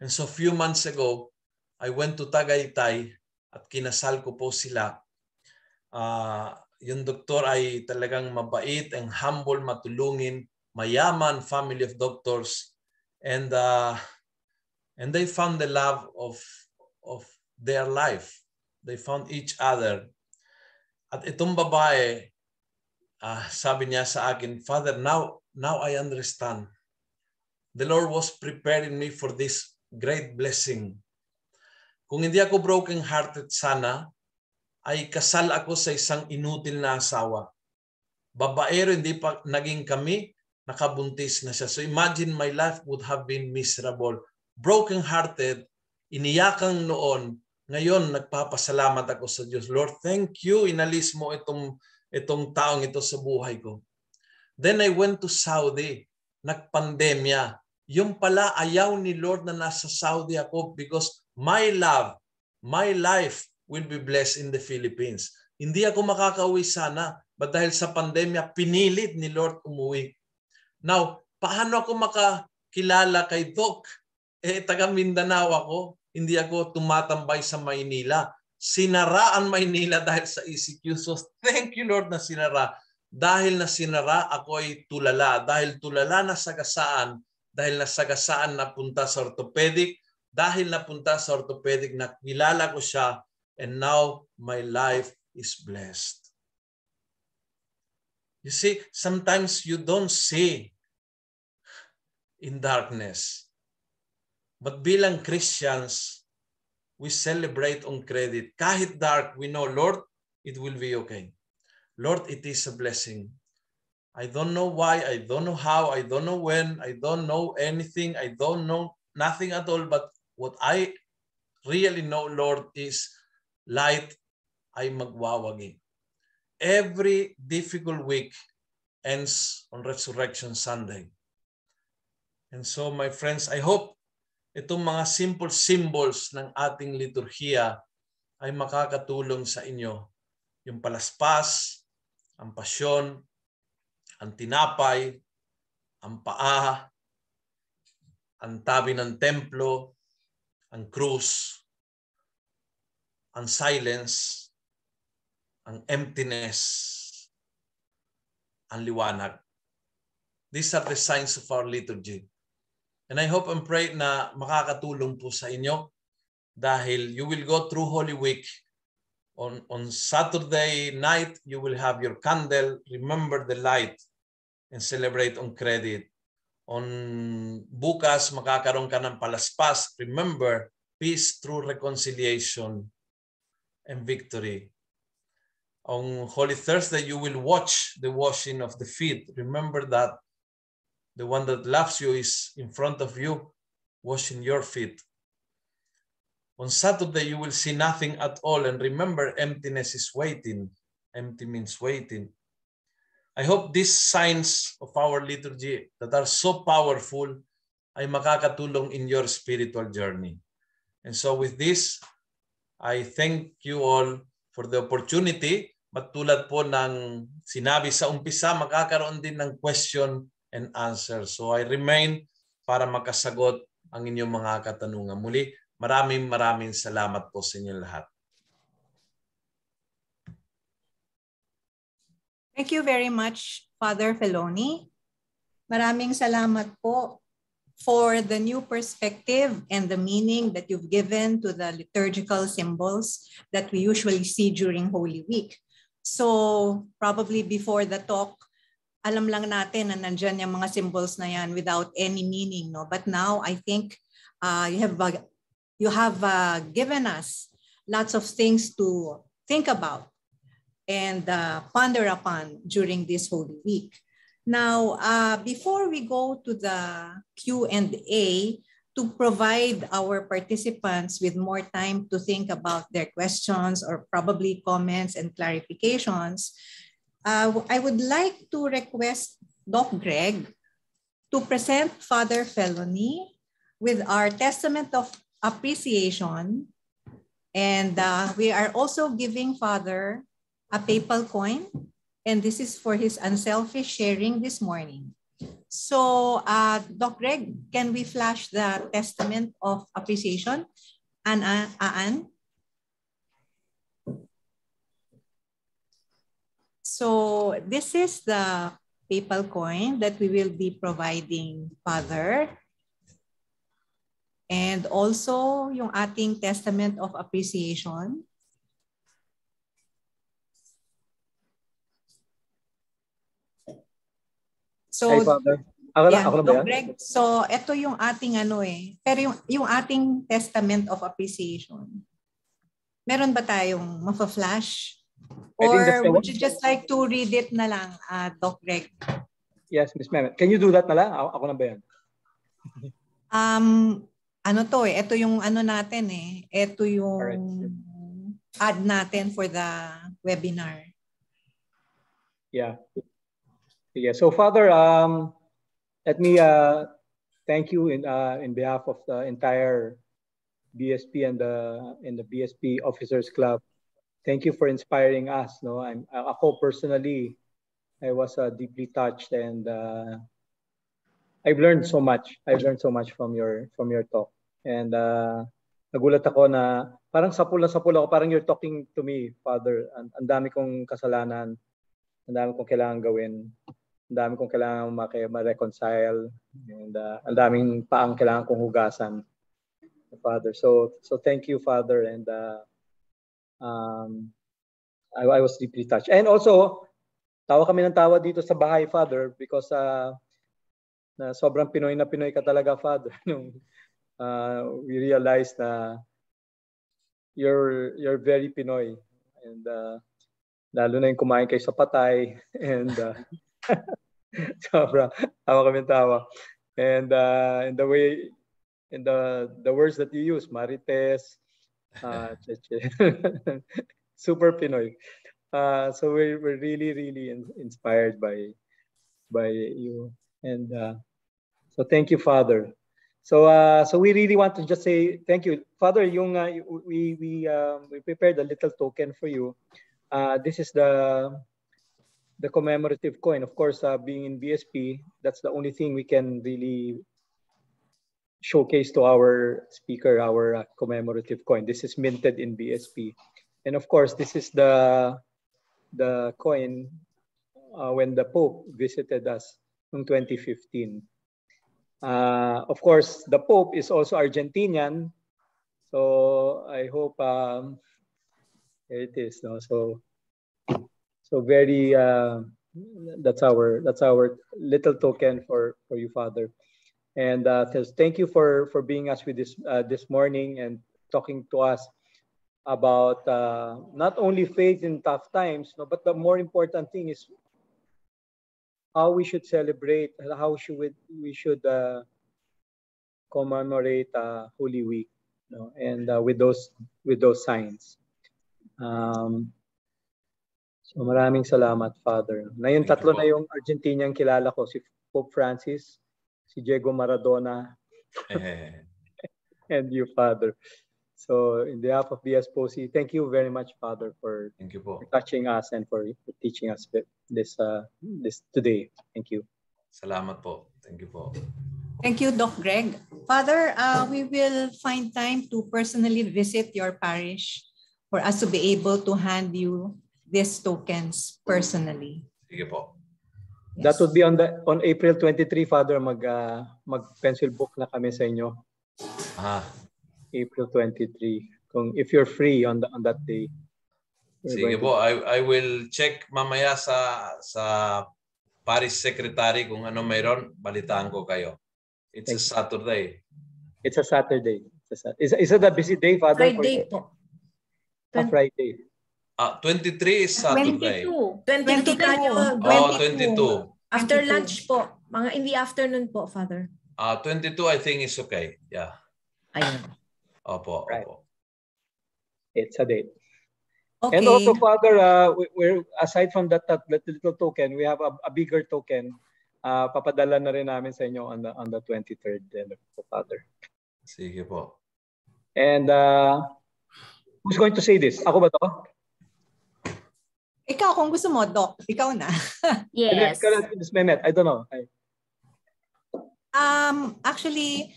And so a few months ago, I went to Tagaytay at kinasal ko po sila. Yung doktor ay talagang mabait, ang humble, matulungin, mayaman, family of doctors. And they found the love of their life. They found each other. At itong babae, sabi niya sa akin, Father, now I understand. The Lord was preparing me for this great blessing. Kung hindi ako broken-hearted sana, ay kasal ako sa isang inutil na asawa. Babaero, hindi pa naging kami, nakabuntis na siya. So imagine my life would have been miserable. Broken-hearted, iniyakang noon, ngayon nagpapasalamat ako sa Diyos. Lord, thank you, inalis mo itong taong ito sa buhay ko. Then I went to Saudi, nagpandemya. Yung pala ayaw ni Lord na nasa Saudi ako because my love, my life will be blessed in the Philippines. Hindi ako makakauwi sana, but dahil sa pandemya, pinilit ni Lord umuwi. Now, paano ako makakilala kay Doc? Taga Mindanao ako, hindi ako tumatambay sa Maynila. Sinara ang Maynila dahil sa ECQ. So thank you Lord na sinara. Dahil na sinara, ako ay tulala. Dahil tulala na sagasaan, dahil nasagasaan napunta sa orthopedic, dahil napunta sa orthopedic, nakilala ko siya, and now my life is blessed. You see, sometimes you don't see in darkness. But bilang Christians, we celebrate on credit. Kahit dark, we know, Lord, it will be okay. Lord, it is a blessing. I don't know why, I don't know how, I don't know when, I don't know anything, I don't know nothing at all, but what I really know, Lord, is light ay magwawagi. Every difficult week ends on Resurrection Sunday. And so, my friends, I hope itong mga simple symbols ng ating liturhiya ay makakatulong sa inyo. Yung palaspas, ang pasyon, ang tinapay, ang paa, ang tabi ng templo, ang krus, ang silence, ang emptiness, ang liwanag. These are the signs of our liturgy. And I hope and pray na makakatulong po sa inyo dahil you will go through Holy Week On Saturday night, you will have your candle. Remember the light and celebrate on credit. On bukas, makakaroon ka ng palaspas. Remember, peace through reconciliation and victory. On Holy Thursday, you will watch the washing of the feet. Remember that the one that loves you is in front of you, washing your feet. On Saturday, you will see nothing at all. And remember, emptiness is waiting. Empty means waiting. I hope these signs of our liturgy that are so powerful ay makakatulong in your spiritual journey. And so with this, I thank you all for the opportunity. Matulad po ng sinabi sa umpisa, makakaroon din ng question and answer. So I remain para makasagot ang inyong mga katanungan. Muli, maraming salamat po sa inyo lahat. Thank you very much, Father Feloni. Maraming salamat po for the new perspective and the meaning that you've given to the liturgical symbols that we usually see during Holy Week. So probably before the talk, alam lang natin na nandyan yung mga symbols na yan without any meaning, no? But now I think you have given us lots of things to think about and ponder upon during this Holy Week. Now, before we go to the Q&A, to provide our participants with more time to think about their questions or probably comments and clarifications, I would like to request Doc Greg to present Father Feloni with our testament of appreciation. And we are also giving Father a PayPal coin, and this is for his unselfish sharing this morning. So, Doc Greg, can we flash the testament of appreciation? Aan? So, this is the PayPal coin that we will be providing Father. And also, yung ating testament of appreciation. So, hey, Father. Ako na ba yan? Greg, so ito yung ating pero yung ating testament of appreciation. Meron ba tayong mafa-flash? Or would you just like to read it na lang, Doc Greg? Yes, Miss Mehmet. Can you do that na lang? Ako na ba yan? Ito yung natin Ito yung ad natin for the webinar. Yeah. Yeah. So, Father, let me thank you in behalf of the entire BSP and the BSP Officers Club. Thank you for inspiring us. No, ako personally, I was deeply touched, and I've learned so much. I've learned so much from your talk, and nagulat ako na parang sapul ako. Parang you're talking to me, Father. Ang dami kong kasalanan, ang dami kong kailangan gawin. Ang dami kong kailangan ma-reconcile, and ang daming paang kailangan kong hugasan, Father. So thank you, Father, and I was deeply touched. And also, tawa kami ng tawa dito sa bahay, Father, because na sobrang Pinoy na Pinoy ka talaga, Father. Nung we realized na you're very Pinoy, and lalo na yung kumain kayo sa patay, and sobra tawa kami tawa, and the way, in the words that you use, marites, super Pinoy. So we're really inspired by you, and so thank you, Father. So we really want to just say thank you, Father. We prepared a little token for you. This is the commemorative coin. Of course, being in BSP, that's the only thing we can really showcase to our speaker, our commemorative coin. This is minted in BSP. And of course, this is the coin when the Pope visited us in 2015. Of course, the Pope is also Argentinian. So I hope There it is. No? So very that's our little token for you, Father. And thank you for being us with this morning and talking to us about not only faith in tough times, no, but the more important thing is how we should celebrate, how we should commemorate Holy Week, no, and with those signs. So maraming salamat, Father. Ngayon tatlo na yung Argentinian kilala ko, si Pope Francis, si Diego Maradona, and you, Father. So in behalf of BSPOC, thank you very much, Father, for touching us and for teaching us this today. Thank you. Salamat po. Thank you po. Thank you, Doc Greg. Father, we will find time to personally visit your parish for us to be able to hand you these tokens personally. Sige po. Yes. That would be on April 23, Father, mag pencil book na kami sa inyo. April 23. If you're free on that day. Sige po, I will check mamaya sa parish secretary kung ano mayroon, balitaan ko kayo. It's a Saturday. It's a Saturday. Is it a busy day, Father? Friday po. Friday. 23 is Saturday. 22 tayo. 22. After lunch po. Mga in the afternoon po, Father. 22 I think is okay. Yeah. Ayun. Opo, right. Opo. It's a date. Okay. And also, Father, we're aside from that little token, we have a bigger token. Papadala na rin namin sa inyo on the 23rd, Father. Sige po. And who's going to say this? Ako ba to? Ikaw, kung gusto mo, Doc, ikaw na. Yes. I don't know. Actually,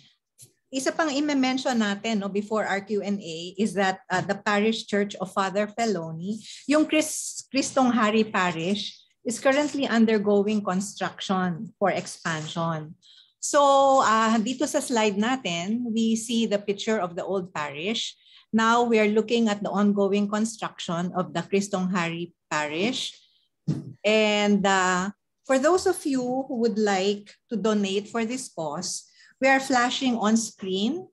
isa pang i-mention natin before our Q&A is that the Parish Church of Father Feloni, yung Cristong Hari Parish, is currently undergoing construction for expansion. So dito sa slide natin, we see the picture of the old parish. Now we are looking at the ongoing construction of the Cristong Hari Parish. And for those of you who would like to donate for this cause, we are flashing on screen.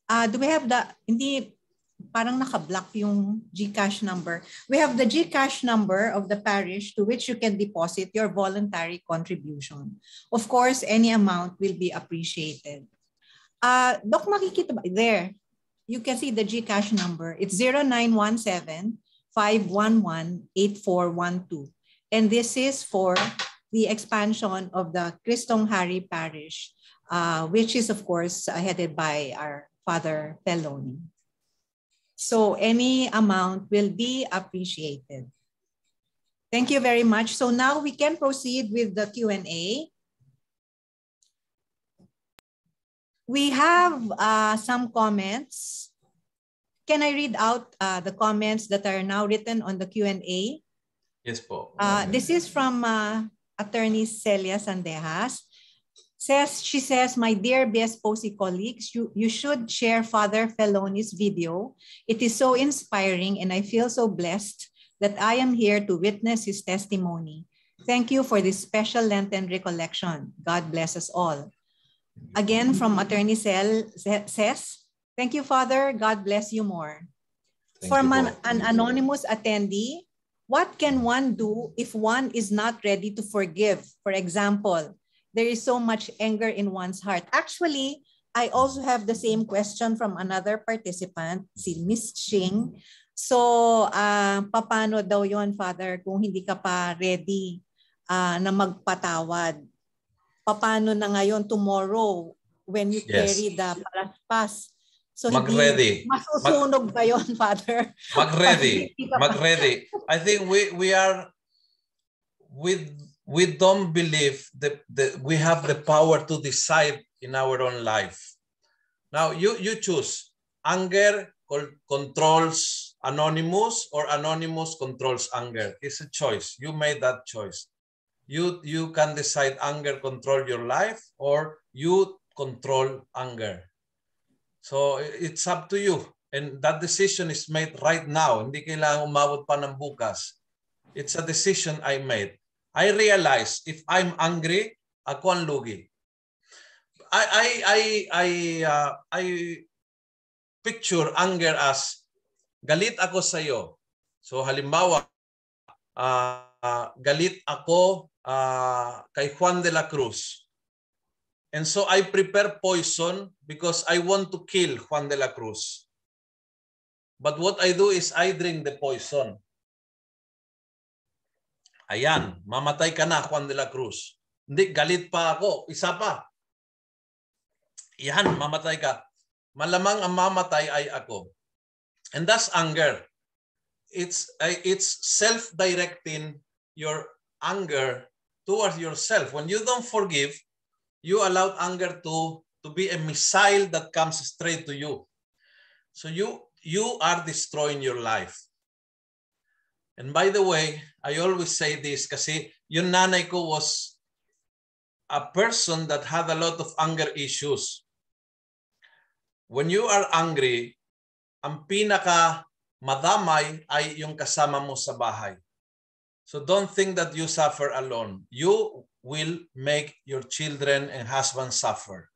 Do we have hindi, parang naka-block yung GCash number. We have the GCash number of the parish to which you can deposit your voluntary contribution. Of course, any amount will be appreciated. Doc, makikita ba? There. You can see the GCash number. It's 0917-511-8412. And this is for the expansion of the Cristong Hari Parish, which is, of course, headed by our Father Feloni. So any amount will be appreciated. Thank you very much. So now we can proceed with the Q&A. We have some comments. Can I read out the comments that are now written on the Q&A? Yes po. This is from Attorney Celia Sandejas. She says, my dear BSPOC colleagues, you should share Father Feloni's video. It is so inspiring and I feel so blessed that I am here to witness his testimony. Thank you for this special Lenten recollection. God bless us all. Again, from Attorney says, thank you, Father. God bless you more. From an anonymous attendee, what can one do if one is not ready to forgive? For example, there is so much anger in one's heart. Actually, I also have the same question from another participant, si Miss Ching. So, paano daw yon, Father, kung hindi ka pa ready na magpatawad? Paano na ngayon tomorrow when you carry the palaspas? So mag-ready. Masusunog ba yun, Father? Mag-ready. Mag-ready. I think we are, we don't believe that we have the power to decide in our own life. Now, you choose. Anger controls anonymous or anonymous controls anger. It's a choice. You made that choice. You can decide anger control your life or you control anger. So it's up to you. And that decision is made right now. Hindi kailangan umabot pa ng bukas. It's a decision I made. I realize if I'm angry, ako ang lugi. I picture anger as galit ako sa iyo. So halimbawa, galit ako kay Juan de la Cruz. And so I prepare poison because I want to kill Juan de la Cruz. But what I do is I drink the poison. Ayan, mamatay ka na, Juan de la Cruz. Hindi, galit pa ako. Isa pa. Yan, mamatay ka. Malamang ang mamatay ay ako. And that's anger. It's self-directing your anger towards yourself. When you don't forgive, you allow anger to be a missile that comes straight to you. So you are destroying your life. And by the way, I always say this kasi yung nanay ko was a person that had a lot of anger issues. When you are angry, ang pinaka madamay ay yung kasama mo sa bahay. So don't think that you suffer alone. You will make your children and husband suffer.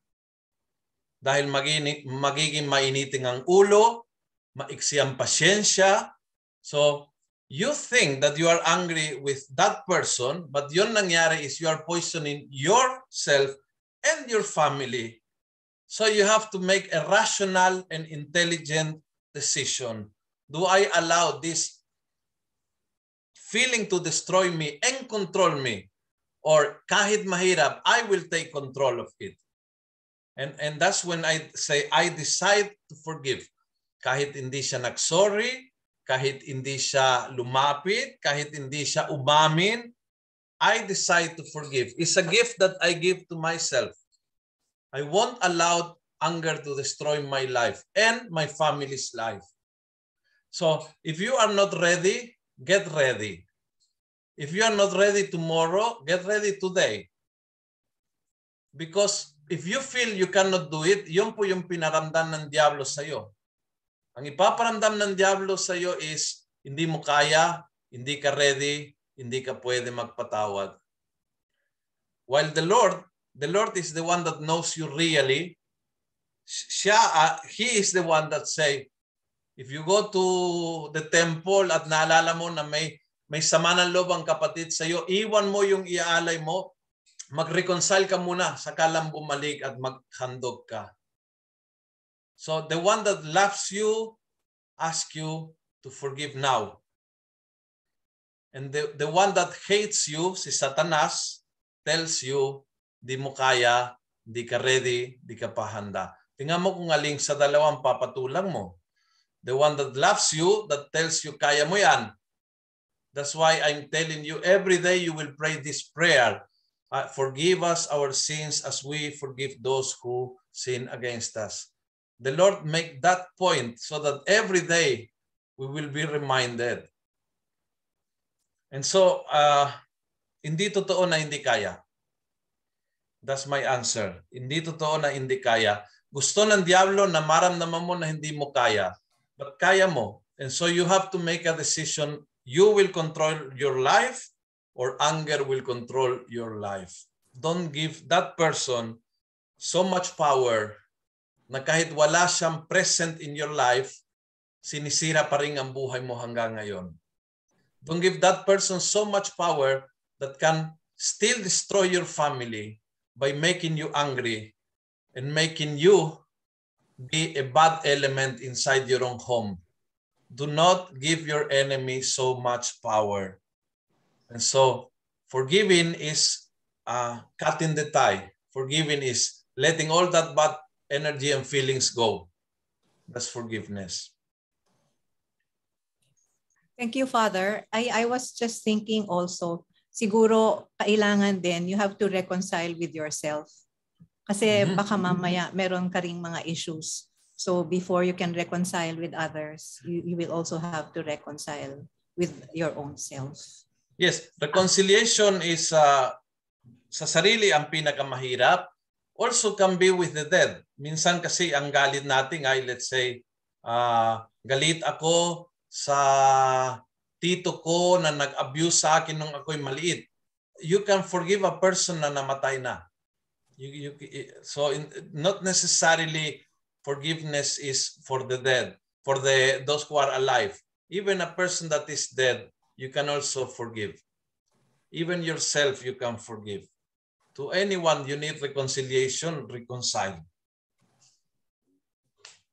Dahil magiging mainiting ang ulo, maiksi ang pasyensya. So you think that you are angry with that person, but yun nangyari is you are poisoning yourself and your family. So you have to make a rational and intelligent decision. Do I allow this feeling to destroy me and control me? Or kahit mahirap, I will take control of it. And that's when I say, I decide to forgive. Kahit hindi siya nag-sorry, kahit hindi siya lumapit, kahit hindi siya umamin, I decide to forgive. It's a gift that I give to myself. I won't allow anger to destroy my life and my family's life. So if you are not ready, get ready. If you are not ready tomorrow, get ready today. Because if you feel you cannot do it, yun po yung pinaramdam ng diablo sa iyo. Ang ipaparamdam ng diablo sa iyo is hindi mo kaya, hindi ka ready, hindi ka pwede magpatawad. While the Lord is the one that knows you really. He is the one that say, if you go to the temple at naalala mo na may sama ng loob ang kapatid sa iyo, iwan mo yung iaalay mo, mag-reconcile ka muna, saka lang bumalik at maghandog ka. So the one that loves you, ask you to forgive now. And the one that hates you, si Satanas, tells you, di mo kaya, di ka ready, di ka pa handa. Tingnan mo kung aling sa dalawang papatulang mo. The one that loves you, that tells you, kaya mo yan. That's why I'm telling you, every day you will pray this prayer. Forgive us our sins as we forgive those who sin against us. The Lord make that point so that every day we will be reminded. And so, hindi totoo na hindi kaya. That's my answer. Hindi totoo na hindi kaya. Gusto ng diablo na maramdaman mo na hindi mo kaya. But kaya mo. And so you have to make a decision. You will control your life or anger will control your life. Don't give that person so much power na kahit wala siyang present in your life, sinisira pa rin ang buhay mo hanggang ngayon. Don't give that person so much power that can still destroy your family by making you angry and making you be a bad element inside your own home. Do not give your enemy so much power. And so, forgiving is cutting the tie. Forgiving is letting all that bad energy and feelings go. That's forgiveness. Thank you, Father. I was just thinking also, siguro kailangan din, you have to reconcile with yourself. Kasi baka mamaya meron ka ring mga issues. So before you can reconcile with others, you will also have to reconcile with your own self. Yes, reconciliation is sa sarili ang pinakamahirap. Also can be with the dead. Minsan kasi ang galit natin ay, let's say, Galit ako sa tito ko na nag-abuse sa akin nung ako'y maliit. You can forgive a person na namatay na. Not necessarily forgiveness is for the dead, for those who are alive. Even a person that is dead, you can also forgive. Even yourself, you can forgive. To anyone you need reconciliation, reconcile.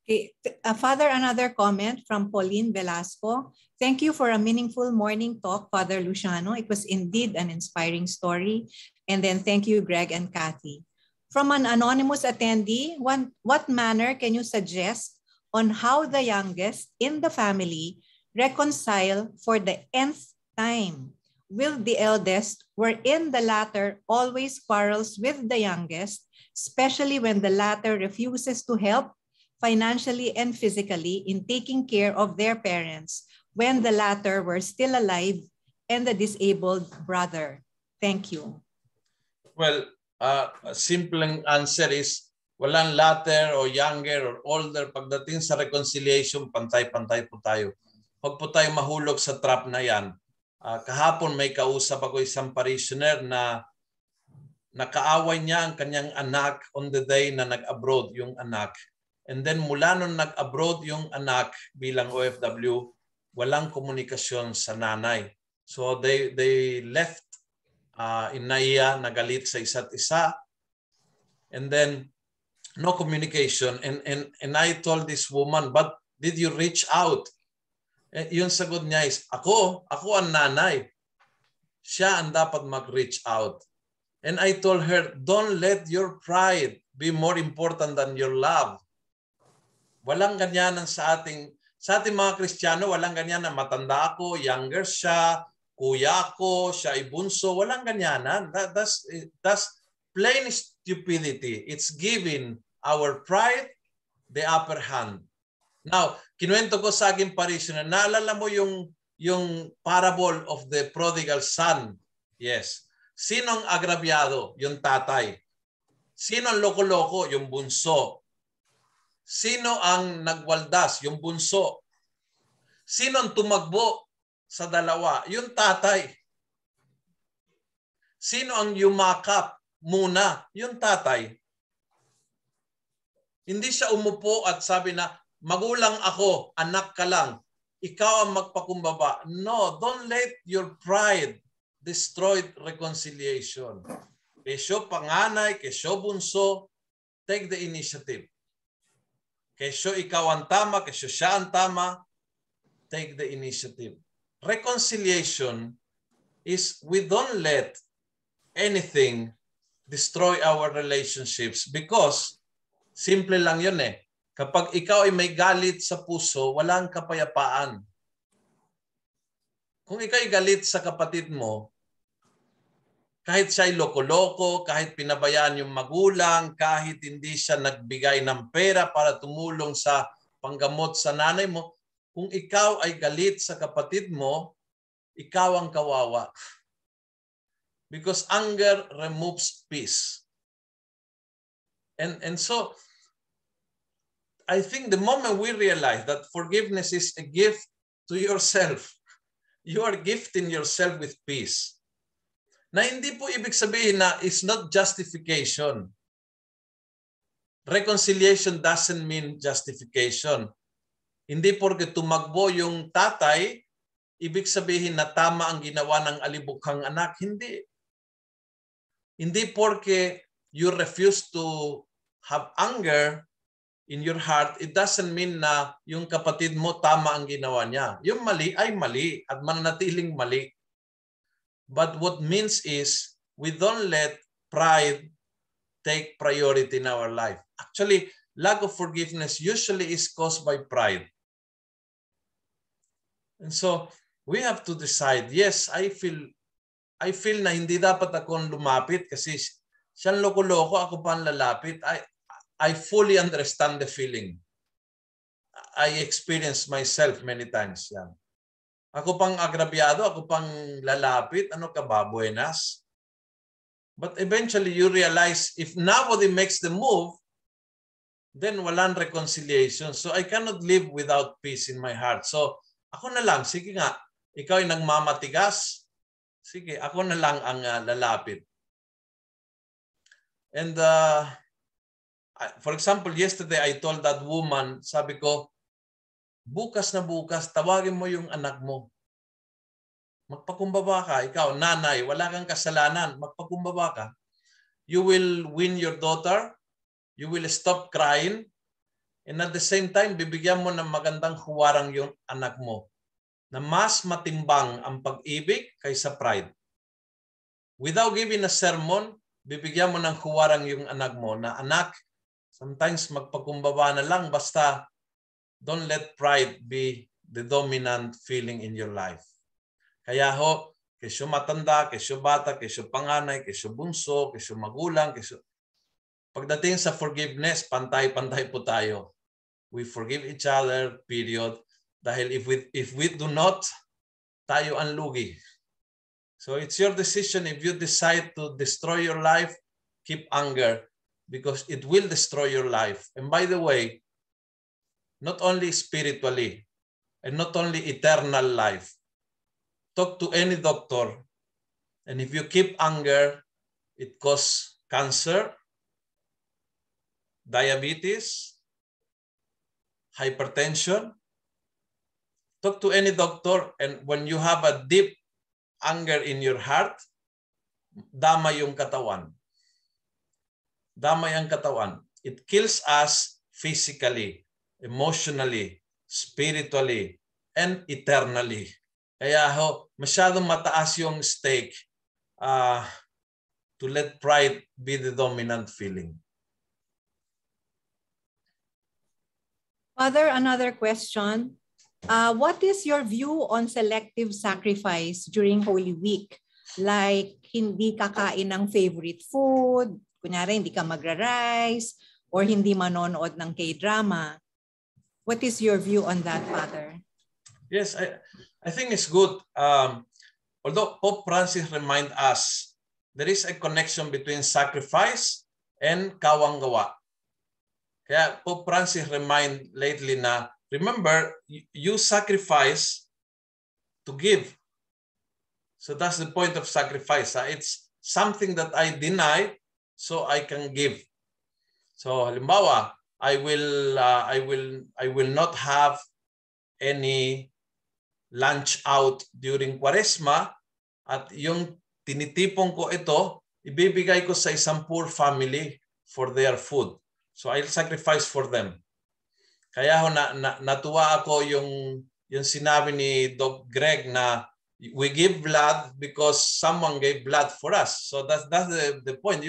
Okay. Father, another comment from Pauline Velasco. Thank you for a meaningful morning talk, Father Luciano. It was indeed an inspiring story. And then thank you, Greg and Kathy. From an anonymous attendee, what manner can you suggest on how the youngest in the family reconcile for the nth time with the eldest, wherein the latter always quarrels with the youngest, especially when the latter refuses to help financially and physically in taking care of their parents when the latter were still alive and the disabled brother? Thank you. Well, a simple answer is walang latter or younger or older. Pagdating sa reconciliation, pantay-pantay po tayo. Huwag po tayo mahulog sa trap na yan. Kahapon may kausap ako isang parishioner na nakaaway niya ang kanyang anak on the day na nag-abroad yung anak. And then mula nung nag-abroad yung anak bilang OFW, walang komunikasyon sa nanay. So they left inaiya, nagalit sa isa't isa. And then no communication. And I told this woman, but did you reach out? Yung sagot niya is, ako ang nanay. Siya ang dapat mag-reach out. And I told her, don't let your pride be more important than your love. Walang ganyanan sa ating mga Kristiyano, walang ganyanan. Matanda ako, younger siya, kuya ako, siya ay bunso. Walang ganyanan. That's plain stupidity. It's giving our pride the upper hand. Now, kinuwento ko sa aking parishioner, naalala mo yung parable of the prodigal son? Yes. Sino ang agrabyado? Yung tatay. Sino ang loko-loko? Yung bunso. Sino ang nagwaldas? Yung bunso. Sino ang tumagbo sa dalawa? Yung tatay. Sino ang yumakap muna? Yung tatay. Hindi siya umupo at sabi na, magulang ako, anak ka lang, ikaw ang magpakumbaba. No, don't let your pride destroy reconciliation. Kesyo panganay, kesyo bunso, take the initiative. Kesyo ikaw ang tama, kesyo siya ang tama, take the initiative. Reconciliation is we don't let anything destroy our relationships because simple lang yun eh. Kapag ikaw ay may galit sa puso, walang kapayapaan. Kung ikaw ay galit sa kapatid mo, kahit siya ay loko-loko, kahit pinabayaan yung magulang, kahit hindi siya nagbigay ng pera para tumulong sa panggamot sa nanay mo, kung ikaw ay galit sa kapatid mo, ikaw ang kawawa. Because anger removes peace. And so, I think the moment we realize that forgiveness is a gift to yourself, you are gifting yourself with peace. Na hindi po ibig sabihin na it's not justification. Reconciliation doesn't mean justification. Hindi porke tumagbo yung tatay, ibig sabihin na tama ang ginawa ng alibukhang anak. Hindi. Hindi porke you refuse to have anger in your heart, it doesn't mean na yung kapatid mo tama ang ginawa niya. Yung mali ay mali at mananatiling mali. But what means is we don't let pride take priority in our life. Actually, lack of forgiveness usually is caused by pride. And so we have to decide, yes, I feel na hindi dapat akong lumapit kasi siyang loko-loko, ako pa ang lalapit. I fully understand the feeling. I experienced myself many times. Yan. Ako pang agrabyado, ako pang lalapit. Ano ka ba, buenas? But eventually you realize if nobody makes the move, then walang reconciliation. So I cannot live without peace in my heart. So ako na lang, sige nga, ikaw ay nagmamatigas, sige, ako na lang ang lalapit. And for example, yesterday I told that woman, sabi ko, bukas na bukas, tawagin mo yung anak mo. Magpakumbaba ka, ikaw, nanay, wala kang kasalanan, magpakumbaba ka. You will win your daughter, you will stop crying, and at the same time, bibigyan mo ng magandang huwarang yung anak mo na mas matimbang ang pag-ibig kaysa pride. Without giving a sermon, bibigyan mo ng huwarang yung anak mo na, anak, sometimes magpakumbaba na lang, basta don't let pride be the dominant feeling in your life. Kaya ho, kesyo matanda, kesyo bata, kesyo panganay, kesyo bunso, kesyo magulang, kesyo... Pagdating sa forgiveness, pantay-pantay po tayo. We forgive each other, period. Dahil if we do not, tayo ang lugi. So it's your decision. If you decide to destroy your life, keep anger because it will destroy your life. And by the way, not only spiritually and not only eternal life, talk to any doctor, and if you keep anger, it causes cancer, diabetes, hypertension. Talk to any doctor, and when you have a deep anger in your heart, damay yung katawan. Damay ang katawan. It kills us physically, emotionally, spiritually, and eternally. Kaya ho, masyadong mataas yung stake to let pride be the dominant feeling. Father, another question. What is your view on selective sacrifice during Holy Week? Like, hindi kakain ng favorite food, kunyari hindi ka magra-rice, or hindi manonood ng K-drama. What is your view on that, Father? Yes, I think it's good. Although Pope Francis remind us, there is a connection between sacrifice and kawanggawa. Kaya Pope Francis remind lately na, remember, you sacrifice to give. So that's the point of sacrifice. It's something that I deny so I can give. So halimbawa, I will not have any lunch out during Kwaresma at yung tinitipong ko ito, ibibigay ko sa isang poor family for their food. So I'll sacrifice for them. Kaya ho natuwa ako yung sinabi ni Doc Greg na we give blood because someone gave blood for us. So that's the point.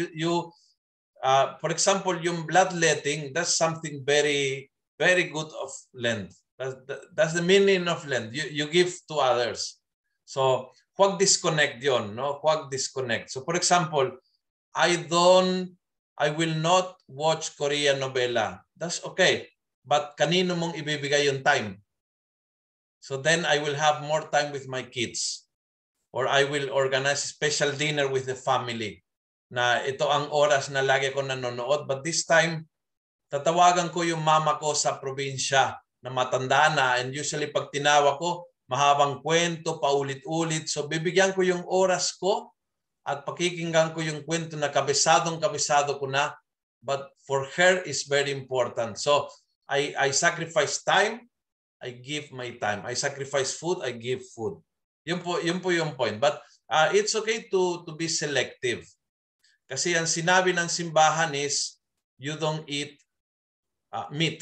For example, yung bloodletting, that's something very, very good of Lent. That's the meaning of Lent. You give to others. So huwag disconnect yon, no? Huwag disconnect. So for example, I will not watch Korean novela. That's okay. But kanino mong ibibigay yung time? So then I will have more time with my kids. Or I will organize a special dinner with the family. Na ito ang oras na lagi ko nanonood. But this time, tatawagan ko yung mama ko sa probinsya na matanda na, and usually pag tinawag ko, mahabang kwento, paulit-ulit. So bibigyan ko yung oras ko at pakikinggan ko yung kwento na kabisadong-kabisado ko na, but for her is very important. So I sacrifice time, I give my time. I sacrifice food, I give food. Yun po yung point. But it's okay to be selective. Kasi ang sinabi ng simbahan is, you don't eat meat.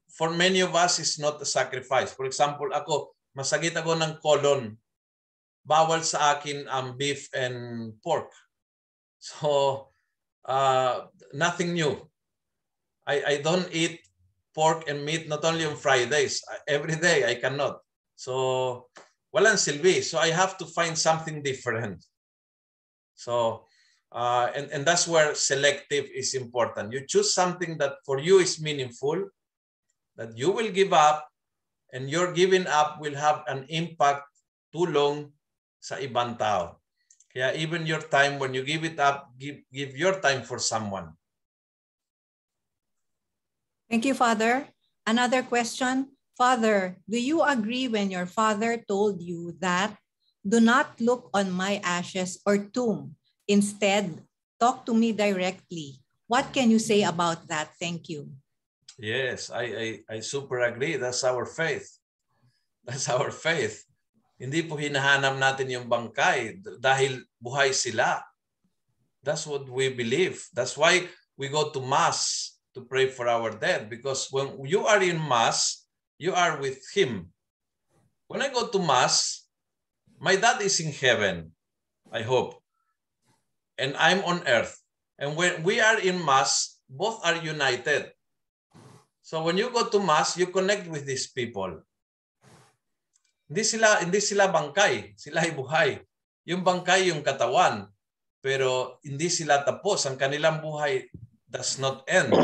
For many of us, it's not a sacrifice. For example, ako, masakit ako ng colon. Bawal sa akin ang beef and pork. So, nothing new. I don't eat pork and meat not only on Fridays. Every day, I cannot. So, walang silbi. So, I have to find something different. So, and that's where selective is important. You choose something that for you is meaningful, that you will give up, and your giving up will have an impact tulong sa ibang tao. Kaya even your time, when you give it up, give your time for someone. Thank you, Father. Another question. Father, do you agree when your father told you that do not look on my ashes or tomb? Instead, talk to me directly. What can you say about that? Thank you. Yes, I super agree. That's our faith. That's our faith. Hindi po hinahanap natin yung bangkay dahil buhay sila. That's what we believe. That's why we go to Mass to pray for our dead. Because when you are in Mass, you are with Him. When I go to Mass, my dad is in heaven, I hope. And I'm on earth. And when we are in Mass, both are united. So when you go to Mass, you connect with these people. Hindi sila bangkay, sila ay buhay. Yung bangkay yung katawan, pero hindi sila tapos. Ang kanilang buhay does not end.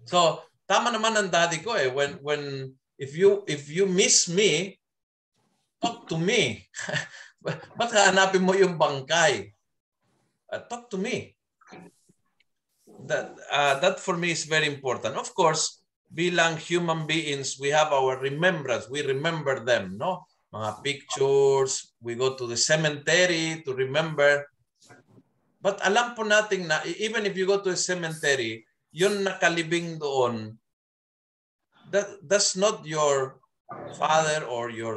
So tama naman ang daddy ko eh. When if you miss me, talk to me. Ba't hanapin mo yung bangkay? Talk to me. That for me is very important. Of course, bilang human beings, we have our remembrance. We remember them, no? Mga pictures, we go to the cemetery to remember. But alam po natin na even if you go to a cemetery, yun nakalibing doon, that's not your father or your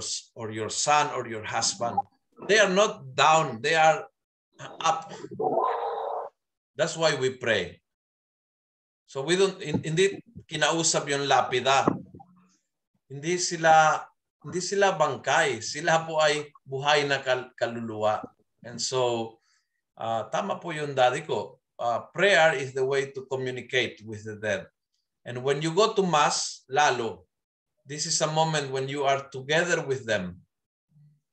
son or your husband. They are not down, they are up. That's why we pray. So we don't, hindi kinausap yung lapida. Hindi sila bangkay. Sila po ay buhay na kaluluwa. And so, tama po yung daddy ko. Prayer is the way to communicate with the dead. And when you go to Mass, lalo, this is a moment when you are together with them.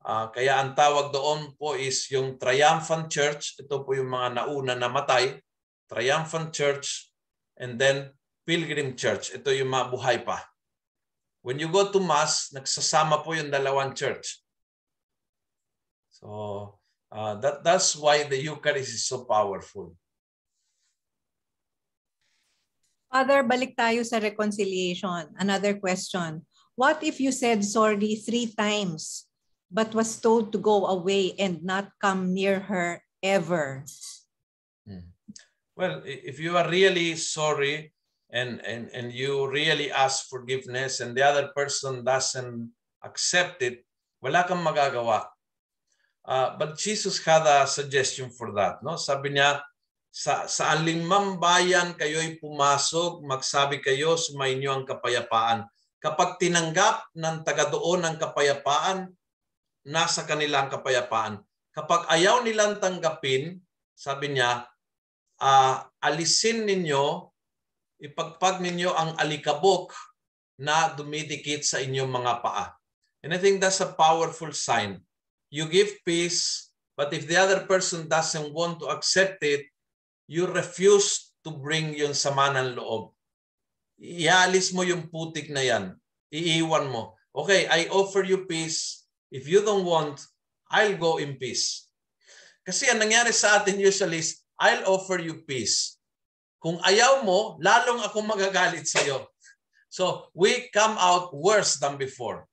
Kaya ang tawag doon po is yung Triumphant Church. Ito po yung mga nauna na matay. Triumphant Church and then Pilgrim Church. Ito yung mga buhay pa. When you go to Mass, nagsasama po yung dalawang church. So that's why the Eucharist is so powerful. Father, balik tayo sa reconciliation. Another question. What if you said sorry 3 times but was told to go away and not come near her ever? Well, if you are really sorry and you really ask forgiveness and the other person doesn't accept it, wala kang magagawa. But Jesus had a suggestion for that. No? Sabi niya, sa alinmang bayan kayo'y pumasok, magsabi kayo, sumainyo ang kapayapaan. Kapag tinanggap ng taga doon ang kapayapaan, nasa kanilang kapayapaan. Kapag ayaw nilang tanggapin, sabi niya, alisin ninyo, ipagpag ninyo ang alikabok na dumidikit sa inyong mga paa. And I think that's a powerful sign. You give peace, but if the other person doesn't want to accept it, you refuse to bring yung sama ng loob. Iaalis mo yung putik na yan. Iiwan mo. Okay, I offer you peace. If you don't want, I'll go in peace. Kasi ang nangyari sa atin usually is, I'll offer you peace. Kung ayaw mo, lalong ako magagalit sa'yo. So, we come out worse than before.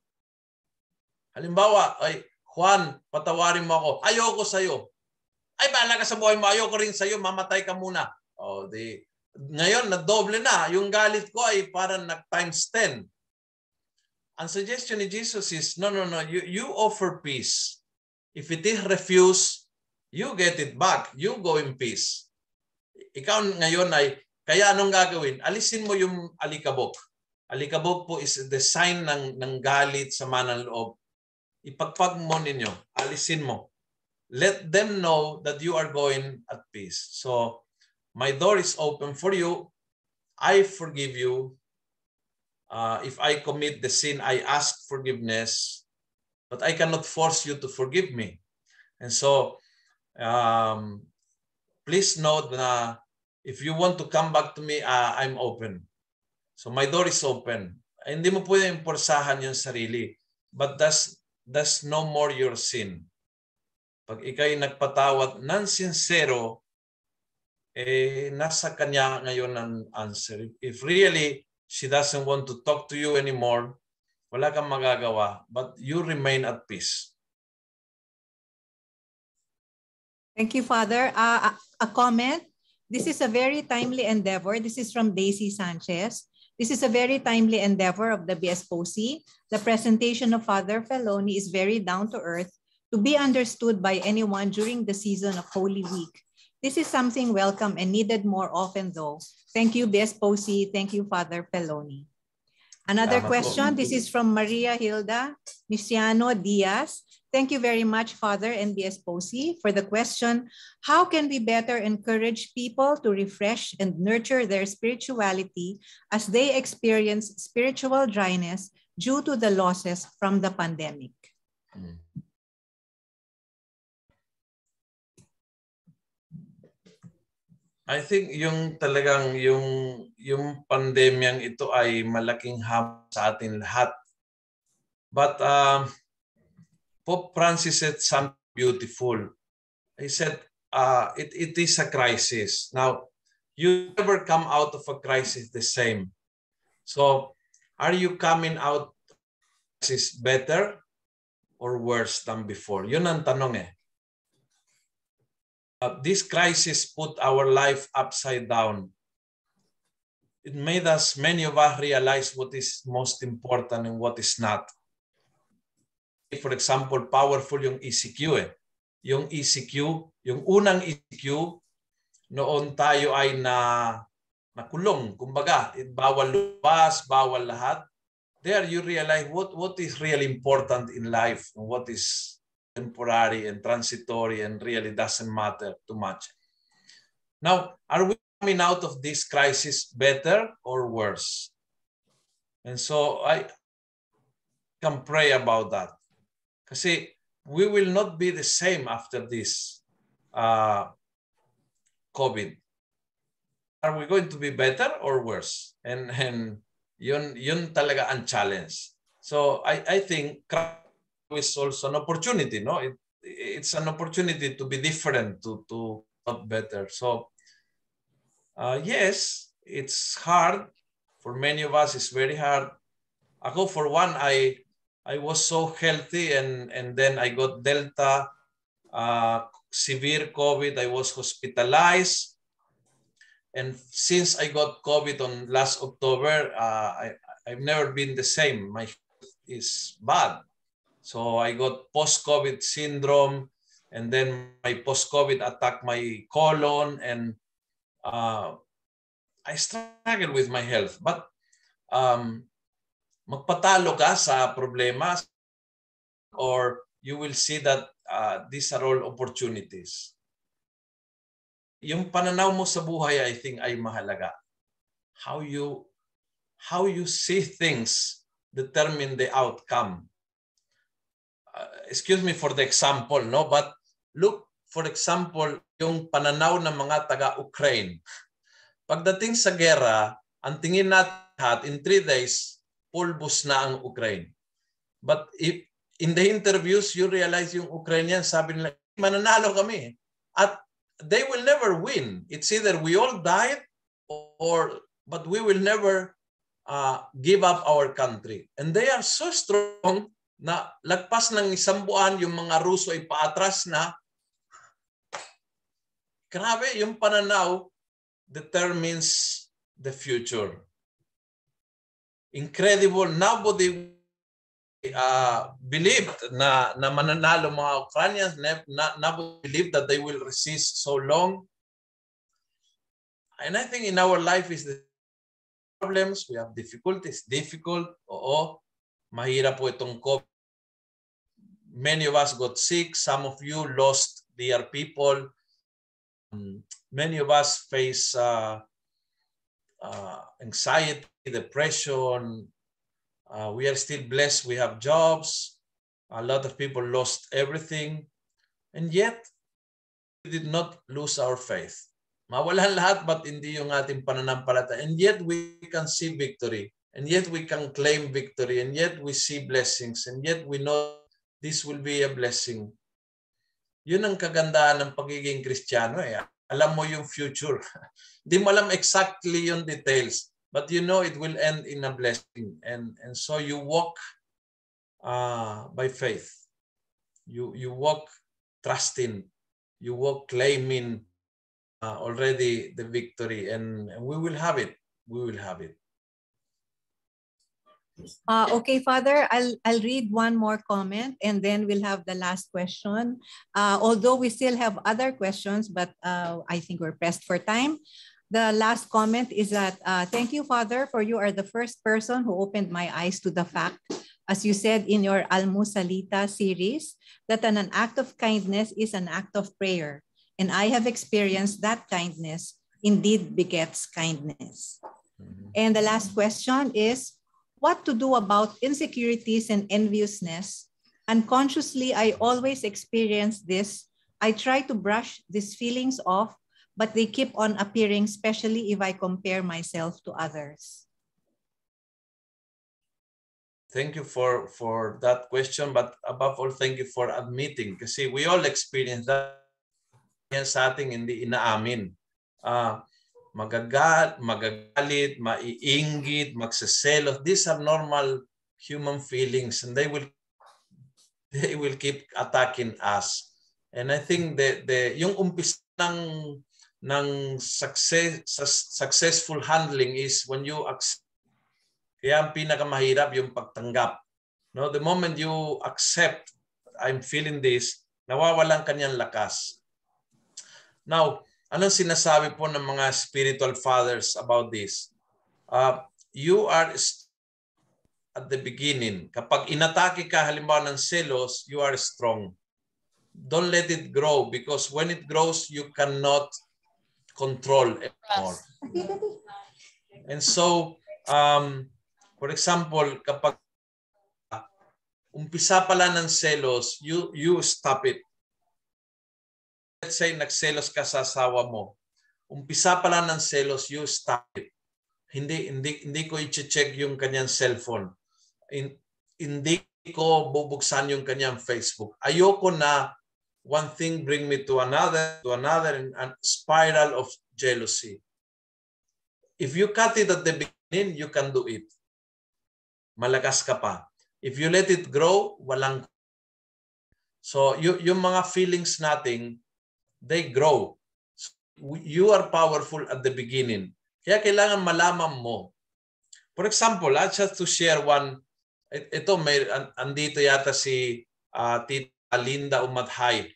Halimbawa, ay, Juan, patawarin mo ako. Ayoko sa'yo. Ay, bahala ka sa buhay mo. Ayoko rin sa'yo. Mamatay ka muna. Ngayon, nadoble na. Yung galit ko ay parang times 10. Ang suggestion ni Jesus is, no. You offer peace. If it is refused, you get it back. You go in peace. Ikaw ngayon ay, kaya anong gagawin? Alisin mo yung alikabok. Alikabok po is the sign ng galit, sama ng loob. Ipagpag mo ninyo. Alisin mo. Let them know that you are going at peace. So, my door is open for you. I forgive you. If I commit the sin, I ask forgiveness. But I cannot force you to forgive me. And so, please note na if you want to come back to me, I'm open. So my door is open. Hindi mo pwedeng porsahan yung sarili. But that's no more your sin. Pag ikay nagpatawad ng sincero, nasa kanya ngayon ang answer. If really she doesn't want to talk to you anymore, wala kang magagawa, but you remain at peace. Thank you, Father. A comment. This is a very timely endeavor. This is from Daisy Sanchez. This is a very timely endeavor of the BSPOC. The presentation of Father Feloni is very down to earth to be understood by anyone during the season of Holy Week. This is something welcome and needed more often though. Thank you, BSPOC. Thank you, Father Feloni. Another question. This is from Maria Hilda Misiano Diaz. Thank you very much, Father and BSPOC, for the question. How can we better encourage people to refresh and nurture their spirituality as they experience spiritual dryness due to the losses from the pandemic? I think yung talagang yung pandemyang ito ay malaking hamon sa atin lahat. But Pope Francis said something beautiful. He said, it is a crisis. Now, you never come out of a crisis the same. So, are you coming out of a crisis better or worse than before? Yun ang tanong eh. This crisis put our life upside down. It made us, many of us, realize what is most important and what is not. For example, powerful yung ECQ eh. Yung ECQ, yung unang ECQ, noon tayo ay nakulong. Kumbaga, bawal lumabas, bawal lahat. There you realize what is really important in life and what is temporary and transitory and really doesn't matter too much. Now, are we coming out of this crisis better or worse? And so I can pray about that. Kasi we will not be the same after this COVID. Are we going to be better or worse? And yun talaga ang challenge. So I think is also an opportunity, no? It's an opportunity to be different, to not better. So yes, it's hard. For many of us, it's very hard. Ako, for one, I was so healthy and then I got Delta, severe COVID. I was hospitalized. And since I got COVID on last October, I've never been the same. My health is bad. So I got post-COVID syndrome, and then my post-COVID attacked my colon, and I struggle with my health. But magpatalo ka sa problema, or you will see that these are all opportunities. Yung pananaw mo sa buhay, I think, ay mahalaga. How you see things determine the outcome. Excuse me for the example, no? But look, for example, yung pananaw ng mga taga-Ukraine. Pagdating sa gera, ang tingin natin lahat, in 3 days, pulbos na ang Ukraine. But if in the interviews, you realize yung Ukrainians, sabi nila, mananalo kami. At they will never win. It's either we all died, but we will never give up our country. And they are so strong na lagpas ng 1 buwan, yung mga Ruso ay paatras na. Grabe, yung pananaw determines the future. Incredible. Nobody believed na mananalo mga Ukrainians. Nobody believed that they will resist so long. And I think in our life is the problems. We have difficulties. Difficult. Oo. Mahirap po itong COVID. Many of us got sick. Some of you lost dear people. Many of us face anxiety, depression. We are still blessed. We have jobs. A lot of people lost everything. And yet, we did not lose our faith. Mawalan lahat, but hindi yung ating pananampalataya. And yet, we can see victory. And yet, we can claim victory. And yet, we see blessings. And yet, we know this will be a blessing. Yun ang kagandahan ng pagiging Kristiyano. Alam mo yung future. Hindi mo alam exactly yung details. but you know it will end in a blessing. And so you walk by faith. You walk trusting. You walk claiming already the victory, and we will have it. We will have it. Okay, Father, I'll read one more comment and then we'll have the last question. Although we still have other questions, but I think we're pressed for time. The last comment is that, thank you, Father, for you are the first person who opened my eyes to the fact, as you said in your Almusalita series, that an act of kindness is an act of prayer. And I have experienced that kindness indeed begets kindness. And the last question is, what to do about insecurities and enviousness? Unconsciously, I always experience this. I try to brush these feelings off, but they keep on appearing, especially if I compare myself to others. Thank you for that question, but above all, thank you for admitting, kasi we all experience that. Yan sa ating hindi inaamin. Magagalit, maiinggit, magseselos. These are normal human feelings, and they will keep attacking us. And I think yung umpisa ng successful handling is when you accept. Kaya ang pinakamahirap yung pagtanggap. No, the moment you accept, I'm feeling this, nawawalan kanyang lakas. Now, anong sinasabi po ng mga spiritual fathers about this? You are at the beginning. Kapag inatake ka halimbawa ng selos, you are strong. Don't let it grow, because when it grows, you cannot control anymore. And so, for example, kapag umpisa pala ng selos, you stop it. Let's say nagselos ka sa asawa mo. Umpisa pala ng selos, you stop it. Hindi ko i-check yung kanyang cellphone. Hindi ko bubuksan yung kanyang Facebook. Ayoko na one thing bring me to another, and a spiral of jealousy. If you cut it at the beginning, you can do it. Malakas ka pa. If you let it grow, walang. So yung mga feelings nating, they grow. So, you are powerful at the beginning. Kaya kailangan malaman mo. For example, just to share one, ito may andito yata si Tita Linda Umadhay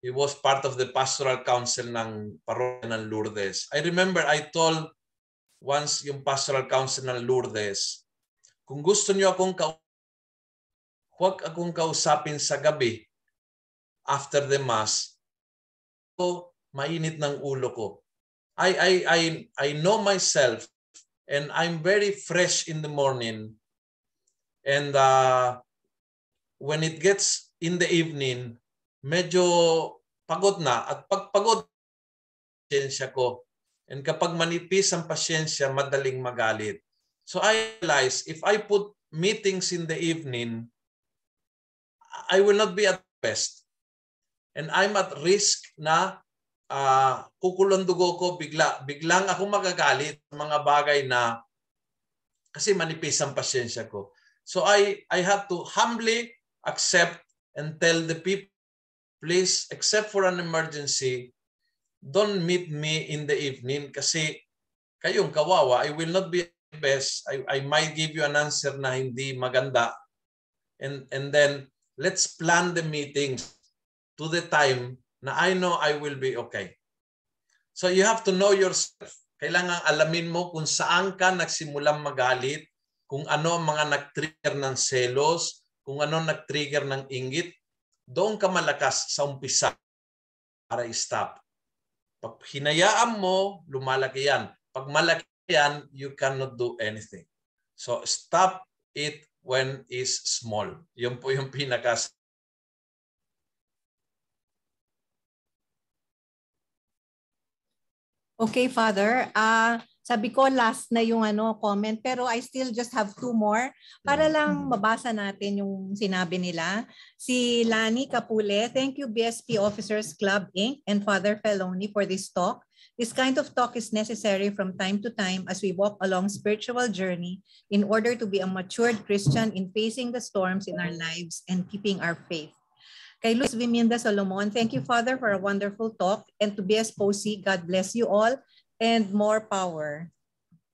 he was part of the pastoral council ng parokya ng Lourdes. I remember I told once yung pastoral council ng Lourdes, kung gusto niyo huwag akong kausapin sa gabi after the mass, mainit ng ulo ko. I know myself, and I'm very fresh in the morning. And when it gets in the evening, medyo pagod na. At pag pagod, pasyensya ko. And kapag manipis ang pasyensya, madaling magalit. So I realize, if I put meetings in the evening, I will not be at best. And I'm at risk na kukulong dugo ko, biglang ako magagalit sa mga bagay na kasi manipis ang pasyensya ko. So I had to humbly accept and tell the people, please, except for an emergency, don't meet me in the evening kasi kayong kawawa, I will not be at best. I might give you an answer na hindi maganda. And then let's plan the meetings to the time na I know I will be okay. So you have to know yourself. Kailangan alamin mo kung saan ka nagsimulang magalit, kung ano ang mga nag-trigger ng selos, kung ano nag-trigger ng inggit. Doon ka malakas sa umpisa para i-stop. Pag hinayaan mo, lumalaki yan. Pag malaki yan, you cannot do anything. So stop it when it's small. Yun po yung pinakas. Okay, Father. Sabi ko last na yung comment, pero I still just have 2 more para lang mabasa natin yung sinabi nila. Si Lani Capule, thank you BSP Officers Club Inc. and Father Feloni for this talk. This kind of talk is necessary from time to time as we walk along spiritual journey in order to be a matured Christian in facing the storms in our lives and keeping our faith. Kay Luz Viminda Solomon, thank you, Father, for a wonderful talk. And to BS Posey, God bless you all and more power.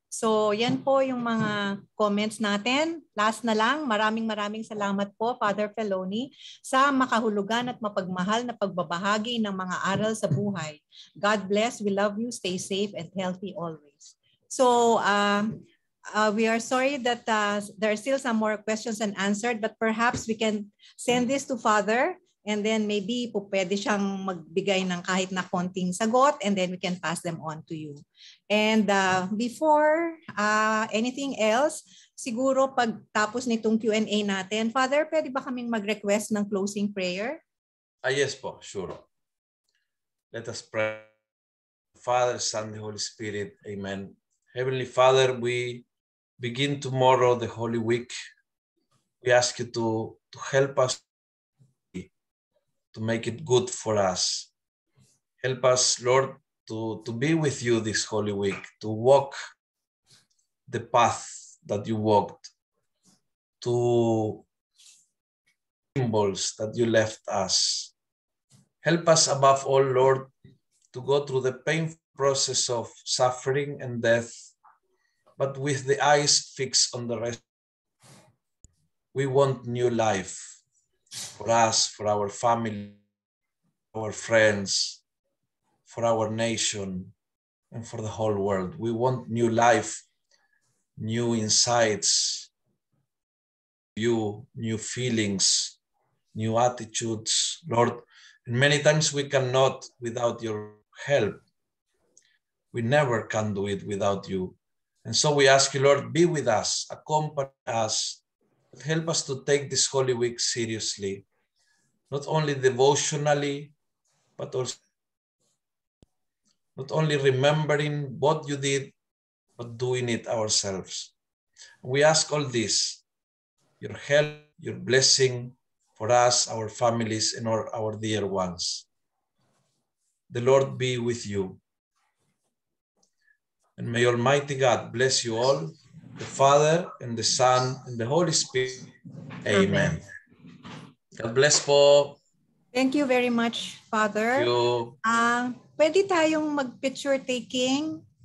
So yan po yung mga comments natin. Last na lang, maraming salamat po, Father Feloni, sa makahulugan at mapagmahal na pagbabahagi ng mga aral sa buhay. God bless, we love you, stay safe and healthy always. So we are sorry that there are still some more questions unanswered, but perhaps we can send this to Father. And then maybe po pwede siyang magbigay ng kahit na konting sagot and then we can pass them on to you. And before anything else, siguro pagtapos nitong Q&A natin, Father, pwede ba kaming mag-request ng closing prayer? Yes po, sure. Let us pray. Father, Son, the Holy Spirit, Amen. Heavenly Father, we begin tomorrow the Holy Week. We ask you to help us to make it good for us. Help us, Lord, to be with you this Holy Week, to walk the path that you walked, to symbols that you left us. Help us above all, Lord, to go through the painful process of suffering and death, but with the eyes fixed on the rest. We want new life for us, for our family, our friends, for our nation, and for the whole world. We want new life, new insights, new feelings, new attitudes, Lord. And many times we cannot without your help. We never can do it without you. And so we ask you, Lord, be with us, accompany us, help us to take this Holy Week seriously, not only devotionally, but also not only remembering what you did, but doing it ourselves. We ask all this, your help, your blessing for us, our families, and our dear ones. The Lord be with you. And may Almighty God bless you all, the Father, and the Son, and the Holy Spirit. Amen. God bless po. Thank you very much, Father. Thank you. Pwede tayong mag-picture taking